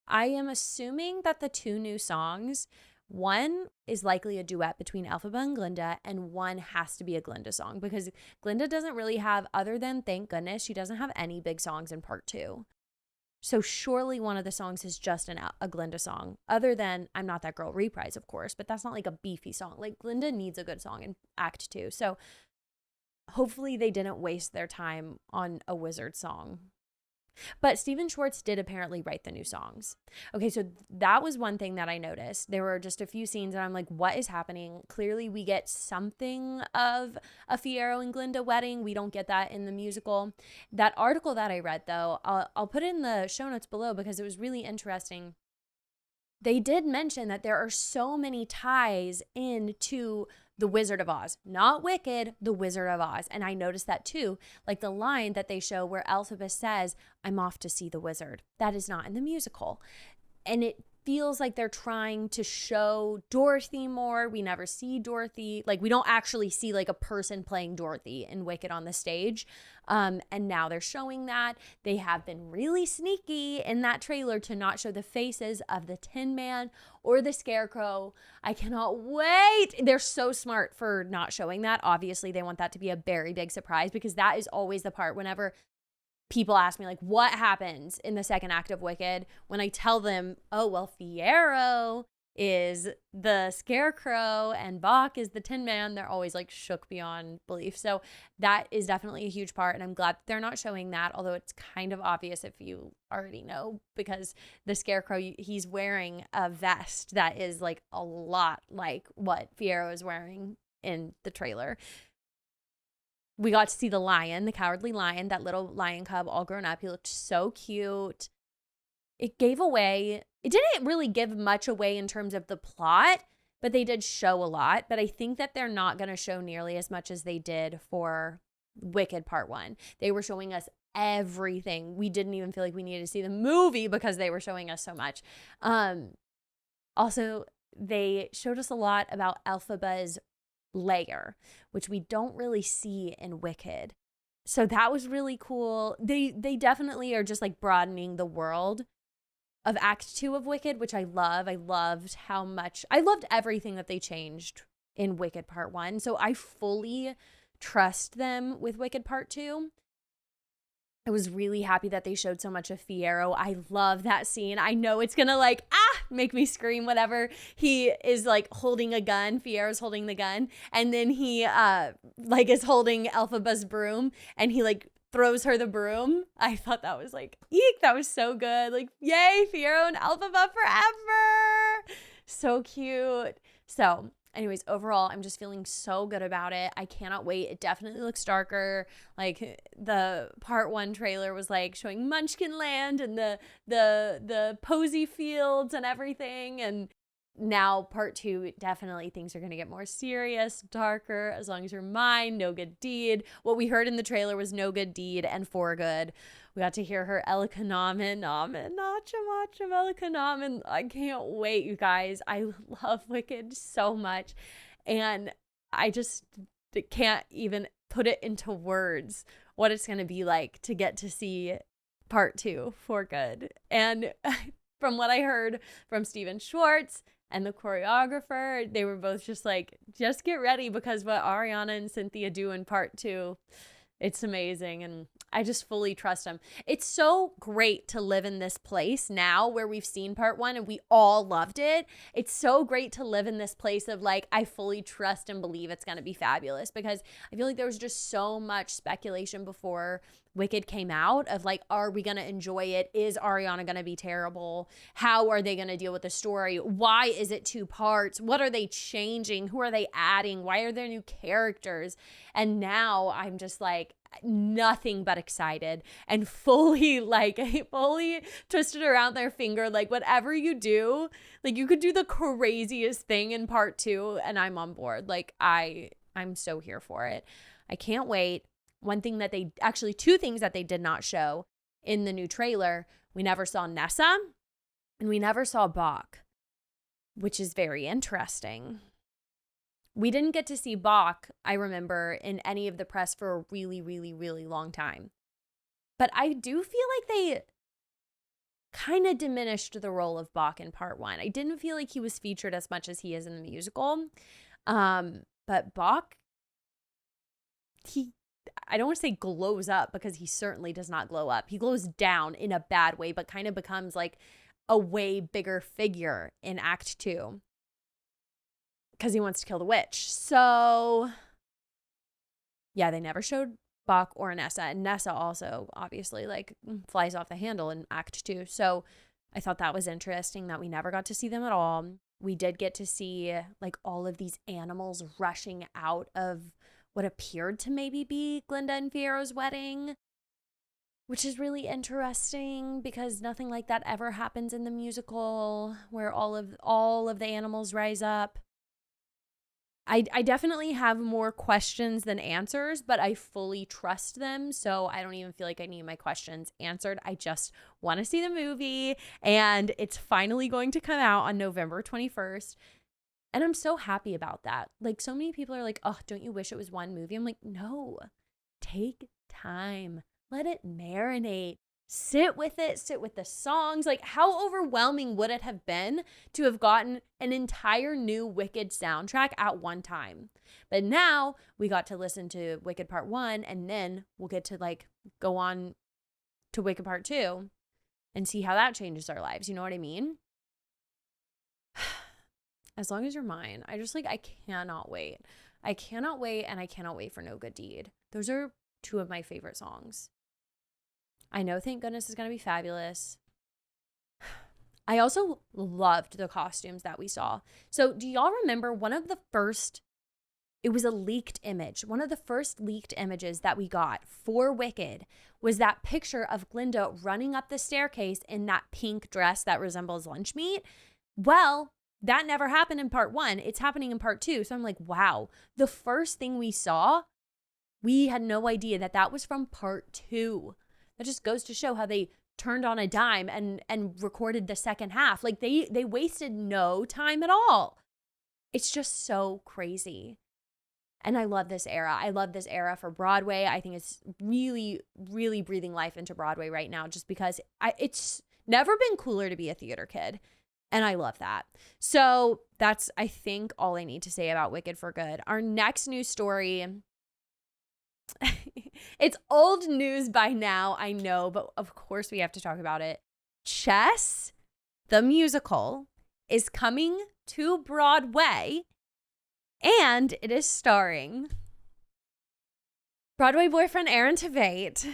[SPEAKER 1] I am assuming that the 2 new songs, one is likely a duet between Elphaba and Glinda, and one has to be a Glinda song, because Glinda doesn't really have, other than thank goodness, she doesn't have any big songs in part 2. So surely one of the songs is just a Glinda song, other than I'm Not That Girl reprise, of course, but that's not like a beefy song. Like, Glinda needs a good song in Act 2. So hopefully they didn't waste their time on a wizard song. But Stephen Schwartz did apparently write the new songs. Okay, so that was one thing that I noticed. There were just a few scenes and I'm like, what is happening? Clearly we get something of a Fiyero and Glinda wedding. We don't get that in the musical. That article that I read, though, I'll put it in the show notes below because it was really interesting. They did mention that there are so many ties into The Wizard of Oz, not Wicked, The Wizard of Oz. And I noticed that too, like the line that they show where Elphaba says, I'm off to see the wizard. That is not in the musical. And it feels like they're trying to show Dorothy more. We never see Dorothy. Like, we don't actually see like a person playing Dorothy in Wicked on the stage. And now they're showing that. They have been really sneaky in that trailer to not show the faces of the Tin Man or the Scarecrow. I cannot wait. They're so smart for not showing that. Obviously, they want that to be a very big surprise, because that is always the part whenever people ask me, like, what happens in the second act of Wicked? When I tell them, oh, well, Fiyero is the Scarecrow and Bach is the Tin Man, they're always like shook beyond belief. So that is definitely a huge part, and I'm glad that they're not showing that, although it's kind of obvious if you already know, because the Scarecrow, he's wearing a vest that is like a lot like what Fiyero is wearing in the trailer. We got to see the lion, the Cowardly Lion, that little lion cub all grown up. He looked so cute. It didn't really give much away in terms of the plot, but they did show a lot. But I think that they're not going to show nearly as much as they did for Wicked Part 1. They were showing us everything. We didn't even feel like we needed to see the movie because they were showing us so much. Also, they showed us a lot about Elphaba's lair, which we don't really see in Wicked. So that was really cool. They definitely are just like broadening the world of Act 2 of Wicked, which I love. I loved everything that they changed in Wicked Part 1. So I fully trust them with Wicked Part 2. I was really happy that they showed so much of Fiyero. I love that scene. I know it's gonna like make me scream whenever he is like holding a gun. Fiero's holding the gun, and then he like is holding Elphaba's broom, and he like throws her the broom. I thought that was like, eek, that was so good. Like, yay, Fiyero and Elphaba forever. So cute. So anyways, overall, I'm just feeling so good about it. I cannot wait. It definitely looks darker. Like, the Part 1 trailer was like showing Munchkin Land and the posy fields and everything. And now Part 2, definitely things are going to get more serious, darker. As long as you're mine, no good deed. What we heard in the trailer was no good deed and for good. We got to hear her Elikanamen, Nachamacham Elikanamen. I can't wait, you guys. I love Wicked so much. And I just can't even put it into words what it's going to be like to get to see Part 2 for good. And from what I heard from Steven Schwartz and the choreographer, they were both just like, just get ready, because what Ariana and Cynthia do in Part 2, it's amazing. And I just fully trust them. It's so great to live in this place now where we've seen Part 1 and we all loved it. It's so great to live in this place of like, I fully trust and believe it's going to be fabulous, because I feel like there was just so much speculation before Wicked came out of like, are we going to enjoy it? Is Ariana going to be terrible? How are they going to deal with the story? Why is it 2 parts? What are they changing? Who are they adding? Why are there new characters? And now I'm just like, nothing but excited and fully twisted around their finger. Like, whatever you do, like, you could do the craziest thing in Part 2 and I'm on board. Like, I'm so here for it. I can't wait. Two things that they did not show in the new trailer. We never saw Nessa and we never saw Bach, which is very interesting. We didn't get to see Bach, I remember, in any of the press for a really, really, really long time. But I do feel like they kind of diminished the role of Bach in Part 1. I didn't feel like he was featured as much as he is in the musical. But Bach, I don't want to say glows up, because he certainly does not glow up. He glows down in a bad way, but kind of becomes like a way bigger figure in Act 2. Because he wants to kill the witch. So, yeah, they never showed Bach or Nessa. And Nessa also, obviously, like, flies off the handle in Act 2. So I thought that was interesting that we never got to see them at all. We did get to see, like, all of these animals rushing out of what appeared to maybe be Glinda and Fiero's wedding, which is really interesting because nothing like that ever happens in the musical, where all of the animals rise up. I definitely have more questions than answers, but I fully trust them. So I don't even feel like I need my questions answered. I just want to see the movie, and it's finally going to come out on November 21st. And I'm so happy about that. Like, so many people are like, oh, don't you wish it was one movie? I'm like, no, take time, let it marinate. Sit with it, sit with the songs. Like, how overwhelming would it have been to have gotten an entire new Wicked soundtrack at one time? But now we got to listen to Wicked Part 1, and then we'll get to like go on to Wicked Part 2 and see how that changes our lives. You know what I mean? As long as you're mine. I cannot wait. I cannot wait, and I cannot wait for No Good Deed. Those are two of my favorite songs. I know Thank Goodness is going to be fabulous. I also loved the costumes that we saw. So do y'all remember it was a leaked image. One of the first leaked images that we got for Wicked was that picture of Glinda running up the staircase in that pink dress that resembles lunch meat. Well, that never happened in part 1. It's happening in part 2. So I'm like, wow, the first thing we saw, we had no idea that was from part 2. That just goes to show how they turned on a dime and recorded the second half. Like they wasted no time at all. It's just so crazy. And I love this era. I love this era for Broadway. I think it's really, really breathing life into Broadway right now, just because it's never been cooler to be a theater kid. And I love that. So that's, I think, all I need to say about Wicked for Good. Our next news story... It's old news by now, I know, but of course we have to talk about it. Chess, the musical, is coming to Broadway, and it is starring Broadway boyfriend Aaron Tveit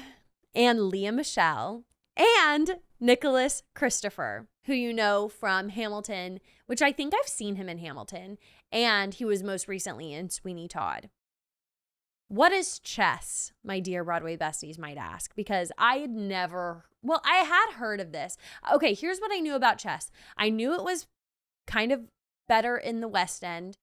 [SPEAKER 1] and Lea Michele and Nicholas Christopher, who you know from Hamilton, which I think I've seen him in Hamilton, and he was most recently in Sweeney Todd. What is chess, my dear Broadway besties might ask, because I had heard of this. Okay, here's what I knew about chess. I knew it was kind of better in the West End.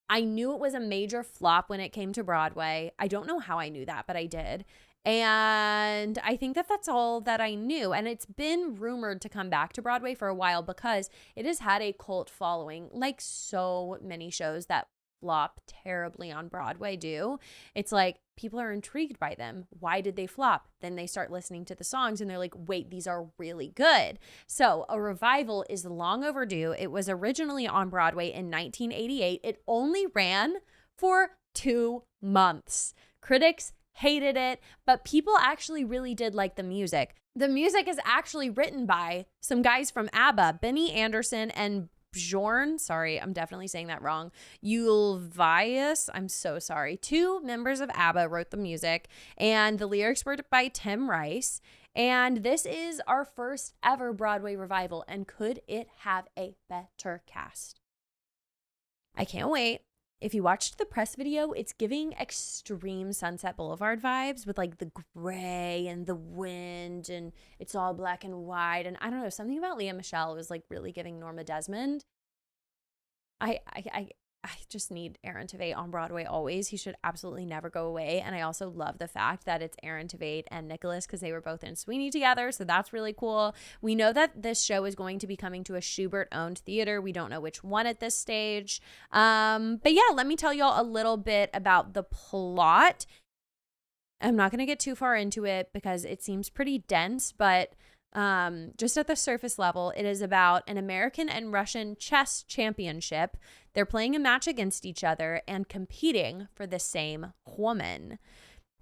[SPEAKER 1] I knew it was a major flop when it came to Broadway. I don't know how I knew that, but I did. And I think that's all that I knew. And it's been rumored to come back to Broadway for a while because it has had a cult following, like so many shows that flop terribly on Broadway do. It's like people are intrigued by them. Why did they flop? Then they start listening to the songs and they're like, wait, these are really good. So a revival is long overdue. It was originally on Broadway in 1988. It only ran for 2 months. Critics hated it, but people actually really did like the music. The music is actually written by some guys from ABBA, Benny Andersson and Bjorn, sorry, I'm definitely saying that wrong, Ulvaeus, I'm so sorry. 2 members of ABBA wrote the music, and the lyrics were by Tim Rice, and this is our first ever Broadway revival, and could it have a better cast? I can't wait. If you watched the press video, it's giving extreme Sunset Boulevard vibes with like the gray and the wind, and it's all black and white. And I don't know, something about Lea Michele was like really giving Norma Desmond. I just need Aaron Tveit on Broadway always. He should absolutely never go away. And I also love the fact that it's Aaron Tveit and Nicholas because they were both in Sweeney together. So that's really cool. We know that this show is going to be coming to a Schubert-owned theater. We don't know which one at this stage. But yeah, let me tell y'all a little bit about the plot. I'm not going to get too far into it because it seems pretty dense, but just at the surface level, it is about an American and Russian chess championship. They're playing a match against each other and competing for the same woman.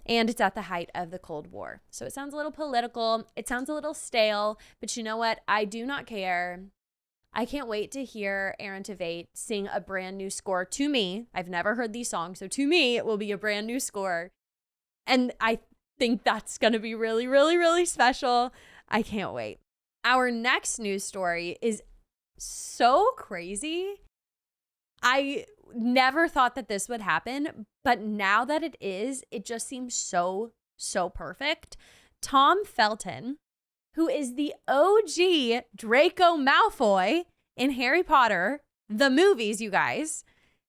[SPEAKER 1] And it's at the height of the Cold War. So it sounds a little political. It sounds a little stale, but you know what? I do not care. I can't wait to hear Aaron Tveit sing a brand new score to me. I've never heard these songs, so to me, it will be a brand new score. And I think that's going to be really, really, really special. I can't wait. Our next news story is so crazy. I never thought that this would happen, but now that it is, it just seems so, so perfect. Tom Felton, who is the OG Draco Malfoy in Harry Potter, the movies, you guys,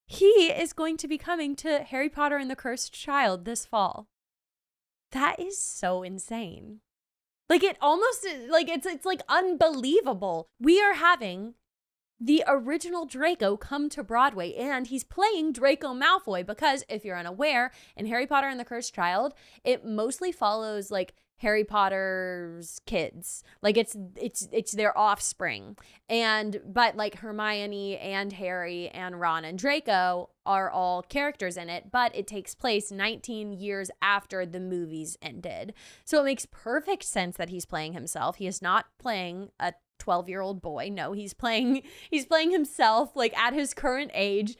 [SPEAKER 1] He is going to be coming to Harry Potter and the Cursed Child this fall. That is so insane. Like it almost like it's like unbelievable. We are having the original Draco come to Broadway, and he's playing Draco Malfoy because if you're unaware, in Harry Potter and the Cursed Child, it mostly follows like Harry Potter's kids. Like it's their offspring. But like Hermione and Harry and Ron and Draco are all characters in it, but it takes place 19 years after the movies ended. So it makes perfect sense that he's playing himself. He is not playing a 12-year-old boy. No, he's playing himself like at his current age.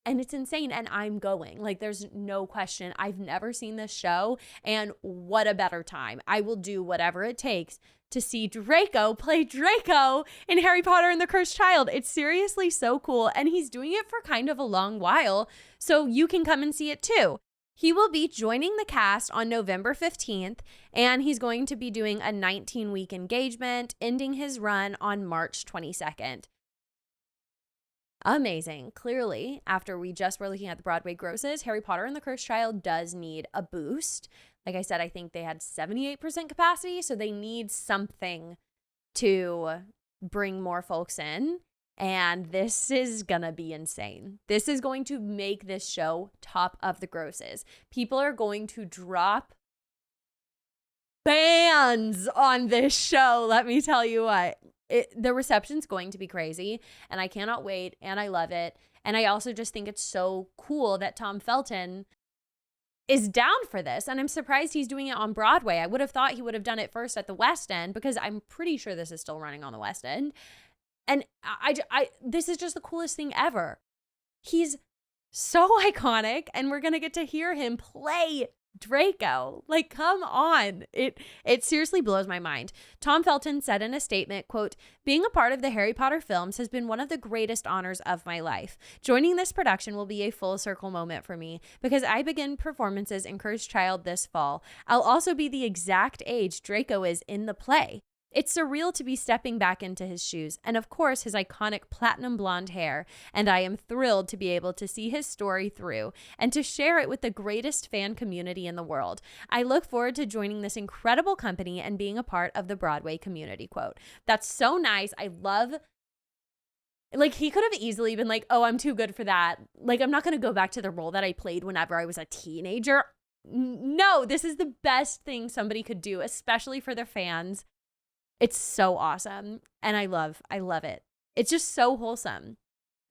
[SPEAKER 1] And it's insane. And I'm going. Like, there's no question. I've never seen this show. And what a better time. I will do whatever it takes to see Draco play Draco in Harry Potter and the Cursed Child. It's seriously so cool. And he's doing it for kind of a long while. So you can come and see it too. He will be joining the cast on November 15th. And he's going to be doing a 19-week engagement, ending his run on March 22nd. Amazing. Clearly, after we just were looking at the Broadway grosses, Harry Potter and the Cursed Child does need a boost. Like I said, I think they had 78% capacity, so they need something to bring more folks in. And this is gonna be insane. This is going to make this show top of the grosses. People are going to drop bands on this show, let me tell you what. The reception's going to be crazy, and I cannot wait, and I love it. And I also just think it's so cool that Tom Felton is down for this, and I'm surprised he's doing it on Broadway. I would have thought he would have done it first at the West End, because I'm pretty sure this is still running on the West End. And I this is just the coolest thing ever. He's so iconic, and we're going to get to hear him play Draco. Like, come on. It seriously blows my mind. Tom Felton said in a statement, quote, "Being a part of the Harry Potter films has been one of the greatest honors of my life. Joining this production will be a full circle moment for me because I begin performances in Cursed Child this fall. I'll also be the exact age Draco is in the play. It's surreal to be stepping back into his shoes, and of course his iconic platinum blonde hair, and I am thrilled to be able to see his story through and to share it with the greatest fan community in the world. I look forward to joining this incredible company and being a part of the Broadway community," quote. That's so nice. I love, like, he could have easily been like, oh, I'm too good for that. Like, I'm not going to go back to the role that I played whenever I was a teenager. No, this is the best thing somebody could do, especially for their fans. It's so awesome, and I love it. It's just so wholesome.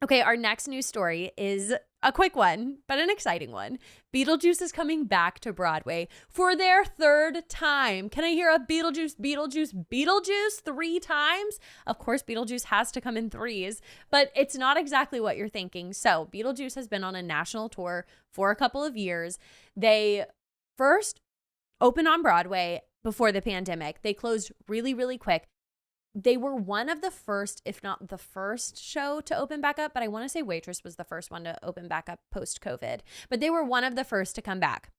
[SPEAKER 1] Okay, our next news story is a quick one, but an exciting one. Beetlejuice is coming back to Broadway for their third time. Can I hear a Beetlejuice, Beetlejuice, Beetlejuice 3 times? Of course, Beetlejuice has to come in 3s, but it's not exactly what you're thinking. So Beetlejuice has been on a national tour for a couple of years. They first opened on Broadway before the pandemic. They closed really, really quick. They were one of the first, if not the first show to open back up, but I want to say Waitress was the first one to open back up post-COVID. But they were one of the first to come back.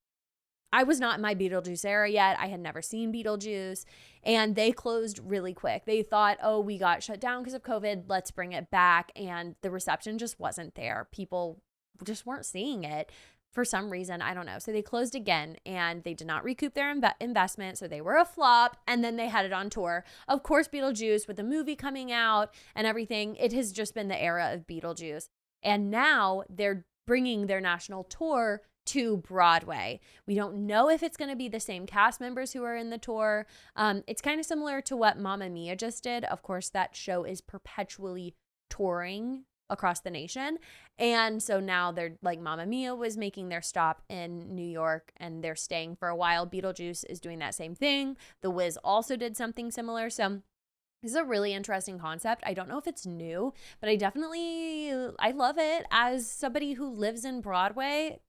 [SPEAKER 1] I was not in my Beetlejuice era yet. I had never seen Beetlejuice, and they closed really quick. They thought, oh, we got shut down because of COVID. Let's bring it back. And the reception just wasn't there. People just weren't seeing it. For some reason, I don't know. So they closed again, and they did not recoup their investment. So they were a flop, and then they had it on tour. Of course, Beetlejuice, with the movie coming out and everything, it has just been the era of Beetlejuice. And now they're bringing their national tour to Broadway. We don't know if it's going to be the same cast members who are in the tour. It's kind of similar to what Mamma Mia just did. Of course, that show is perpetually touring across the nation. And so now they're like, Mamma Mia was making their stop in New York and they're staying for a while. Beetlejuice is doing that same thing. The Wiz also did something similar. So this is a really interesting concept. I don't know if it's new, but I love it. As somebody who lives in Broadway,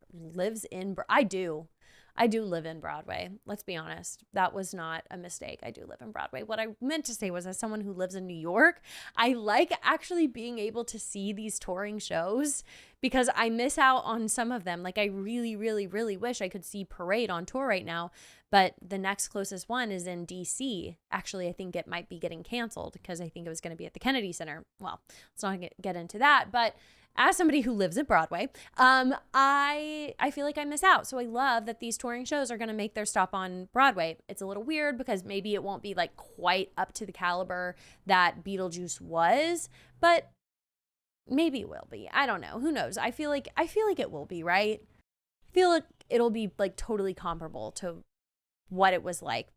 [SPEAKER 1] I do live in Broadway. Let's be honest. That was not a mistake. I do live in Broadway. What I meant to say was, as someone who lives in New York, I like actually being able to see these touring shows because I miss out on some of them. Like, I really, really, really wish I could see Parade on tour right now, but the next closest one is in DC. Actually, I think it might be getting canceled because I think it was going to be at the Kennedy Center. Well, let's not get into that, but as somebody who lives at Broadway, I feel like I miss out. So I love that these touring shows are going to make their stop on Broadway. It's a little weird because maybe it won't be like quite up to the caliber that Beetlejuice was, but maybe it will be. I don't know. Who knows? I feel like it will be, right? I feel like it'll be like totally comparable to what it was like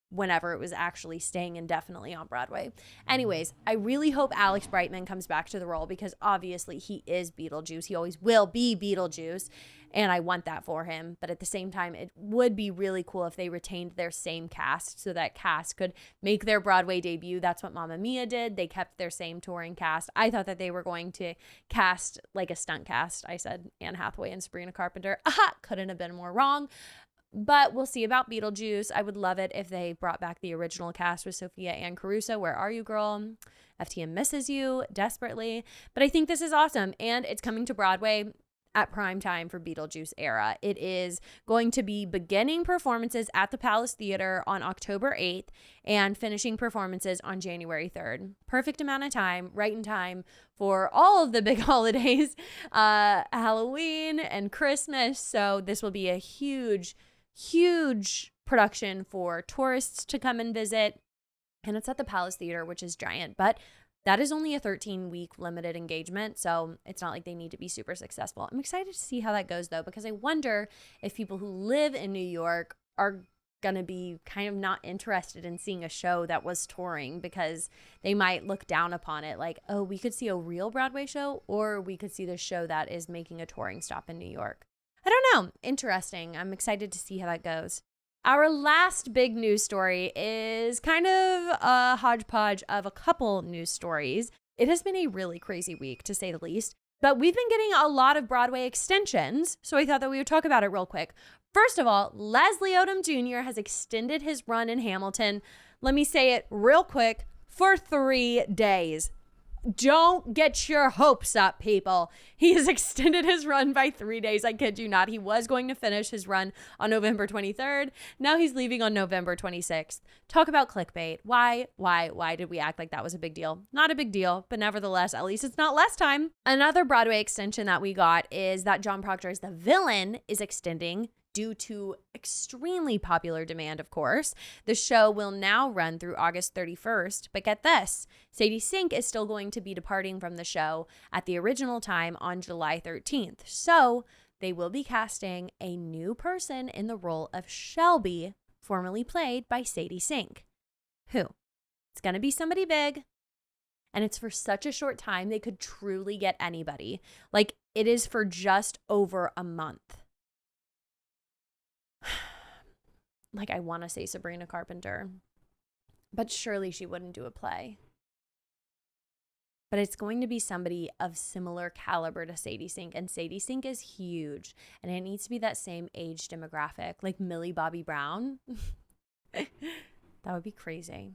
[SPEAKER 1] whenever it was actually staying indefinitely on Broadway. Anyways, I really hope Alex Brightman comes back to the role because obviously he is Beetlejuice. He always will be Beetlejuice, and I want that for him. But at the same time, it would be really cool if they retained their same cast so that cast could make their Broadway debut. That's what Mamma Mia did. They kept their same touring cast. I thought that they were going to cast like a stunt cast. I said Anne Hathaway and Sabrina Carpenter. Aha! Couldn't have been more wrong. But we'll see about Beetlejuice. I would love it if they brought back the original cast with Sophia Ann Caruso. Where are you, girl? FTM misses you desperately. But I think this is awesome. And it's coming to Broadway at prime time for Beetlejuice era. It is going to be beginning performances at the Palace Theater on October 8th and finishing performances on January 3rd. Perfect amount of time, right in time for all of the big holidays, Halloween and Christmas. So this will be a huge production for tourists to come and visit. And it's at the Palace Theater, which is giant. But that is only a 13-week limited engagement, so it's not like they need to be super successful. I'm excited to see how that goes, though, because I wonder if people who live in New York are going to be kind of not interested in seeing a show that was touring because they might look down upon it like, oh, we could see a real Broadway show or we could see the show that is making a touring stop in New York. I don't know. Interesting. I'm excited to see how that goes. Our last big news story is kind of a hodgepodge of a couple news stories. It has been a really crazy week, to say the least, but we've been getting a lot of Broadway extensions, so I thought that we would talk about it real quick. First of all, Leslie Odom Jr. has extended his run in Hamilton. Let me say it real quick, for 3 days. Don't get your hopes up, people. He has extended his run by 3 days. I kid you not. He was going to finish his run on November 23rd. Now he's leaving on November 26th. Talk about clickbait. Why did we act like that was a big deal? Not a big deal, but nevertheless, at least it's not less time. Another Broadway extension that we got is that John Proctor as the villain is extending due to extremely popular demand, of course. The show will now run through August 31st, but get this, Sadie Sink is still going to be departing from the show at the original time on July 13th. So they will be casting a new person in the role of Shelby, formerly played by Sadie Sink. Who? It's going to be somebody big, and it's for such a short time they could truly get anybody. Like, it is for just over a month. Like, I want to say Sabrina Carpenter, but surely she wouldn't do a play. But it's going to be somebody of similar caliber to Sadie Sink, and Sadie Sink is huge, and it needs to be that same age demographic, like Millie Bobby Brown. That would be crazy.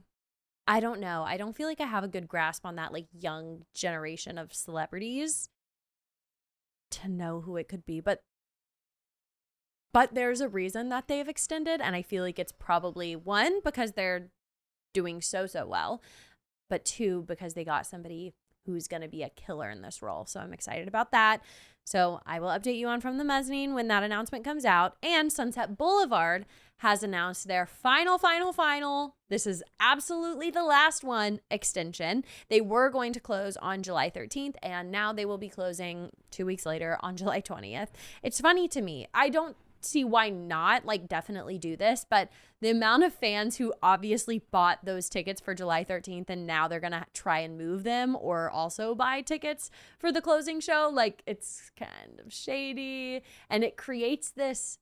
[SPEAKER 1] I don't know. I don't feel like I have a good grasp on that, like, young generation of celebrities to know who it could be, but there's a reason that they've extended, and I feel like it's probably, one, because they're doing so well, but two, because they got somebody who's going to be a killer in this role. So I'm excited about that. So I will update you on From the Mezzanine when that announcement comes out. And Sunset Boulevard has announced their final, this is absolutely the last one, extension. They were going to close on July 13th, and now they will be closing 2 weeks later on July 20th. It's funny to me. I don't see why not, like, definitely do this, but the amount of fans who obviously bought those tickets for July 13th and now they're gonna try and move them or also buy tickets for the closing show, like, it's kind of shady, and it creates this,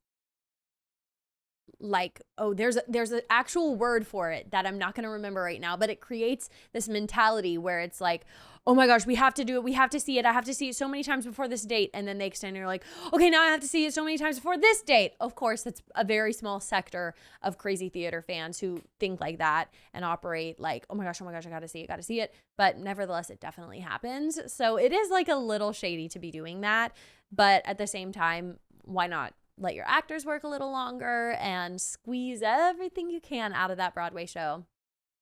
[SPEAKER 1] like, oh, there's an actual word for it that I'm not going to remember right now, but it creates this mentality where it's like, oh my gosh, we have to do it. We have to see it. I have to see it so many times before this date. And then they extend and you're like, okay, now I have to see it so many times before this date. Of course, that's a very small sector of crazy theater fans who think like that and operate like, oh my gosh, I got to see it. But nevertheless, it definitely happens. So it is like a little shady to be doing that. But at the same time, why not let your actors work a little longer and squeeze everything you can out of that Broadway show?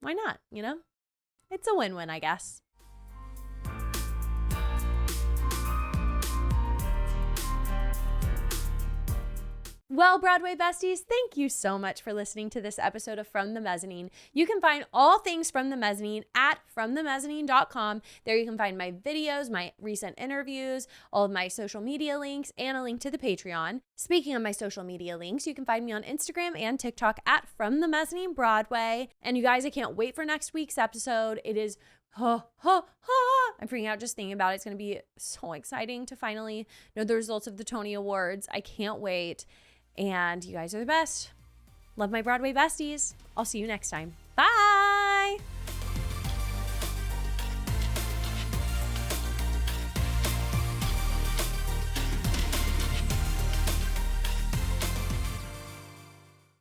[SPEAKER 1] Why not? You know, it's a win-win, I guess. Well, Broadway besties, thank you so much for listening to this episode of From the Mezzanine. You can find all things From the Mezzanine at fromthemezzanine.com. There you can find my videos, my recent interviews, all of my social media links, and a link to the Patreon. Speaking of my social media links, you can find me on Instagram and TikTok at From the Mezzanine Broadway. And you guys, I can't wait for next week's episode. It is I'm freaking out just thinking about it. It's going to be so exciting to finally know the results of the Tony Awards. I can't wait. And you guys are the best. Love my Broadway besties. I'll see you next time. Bye.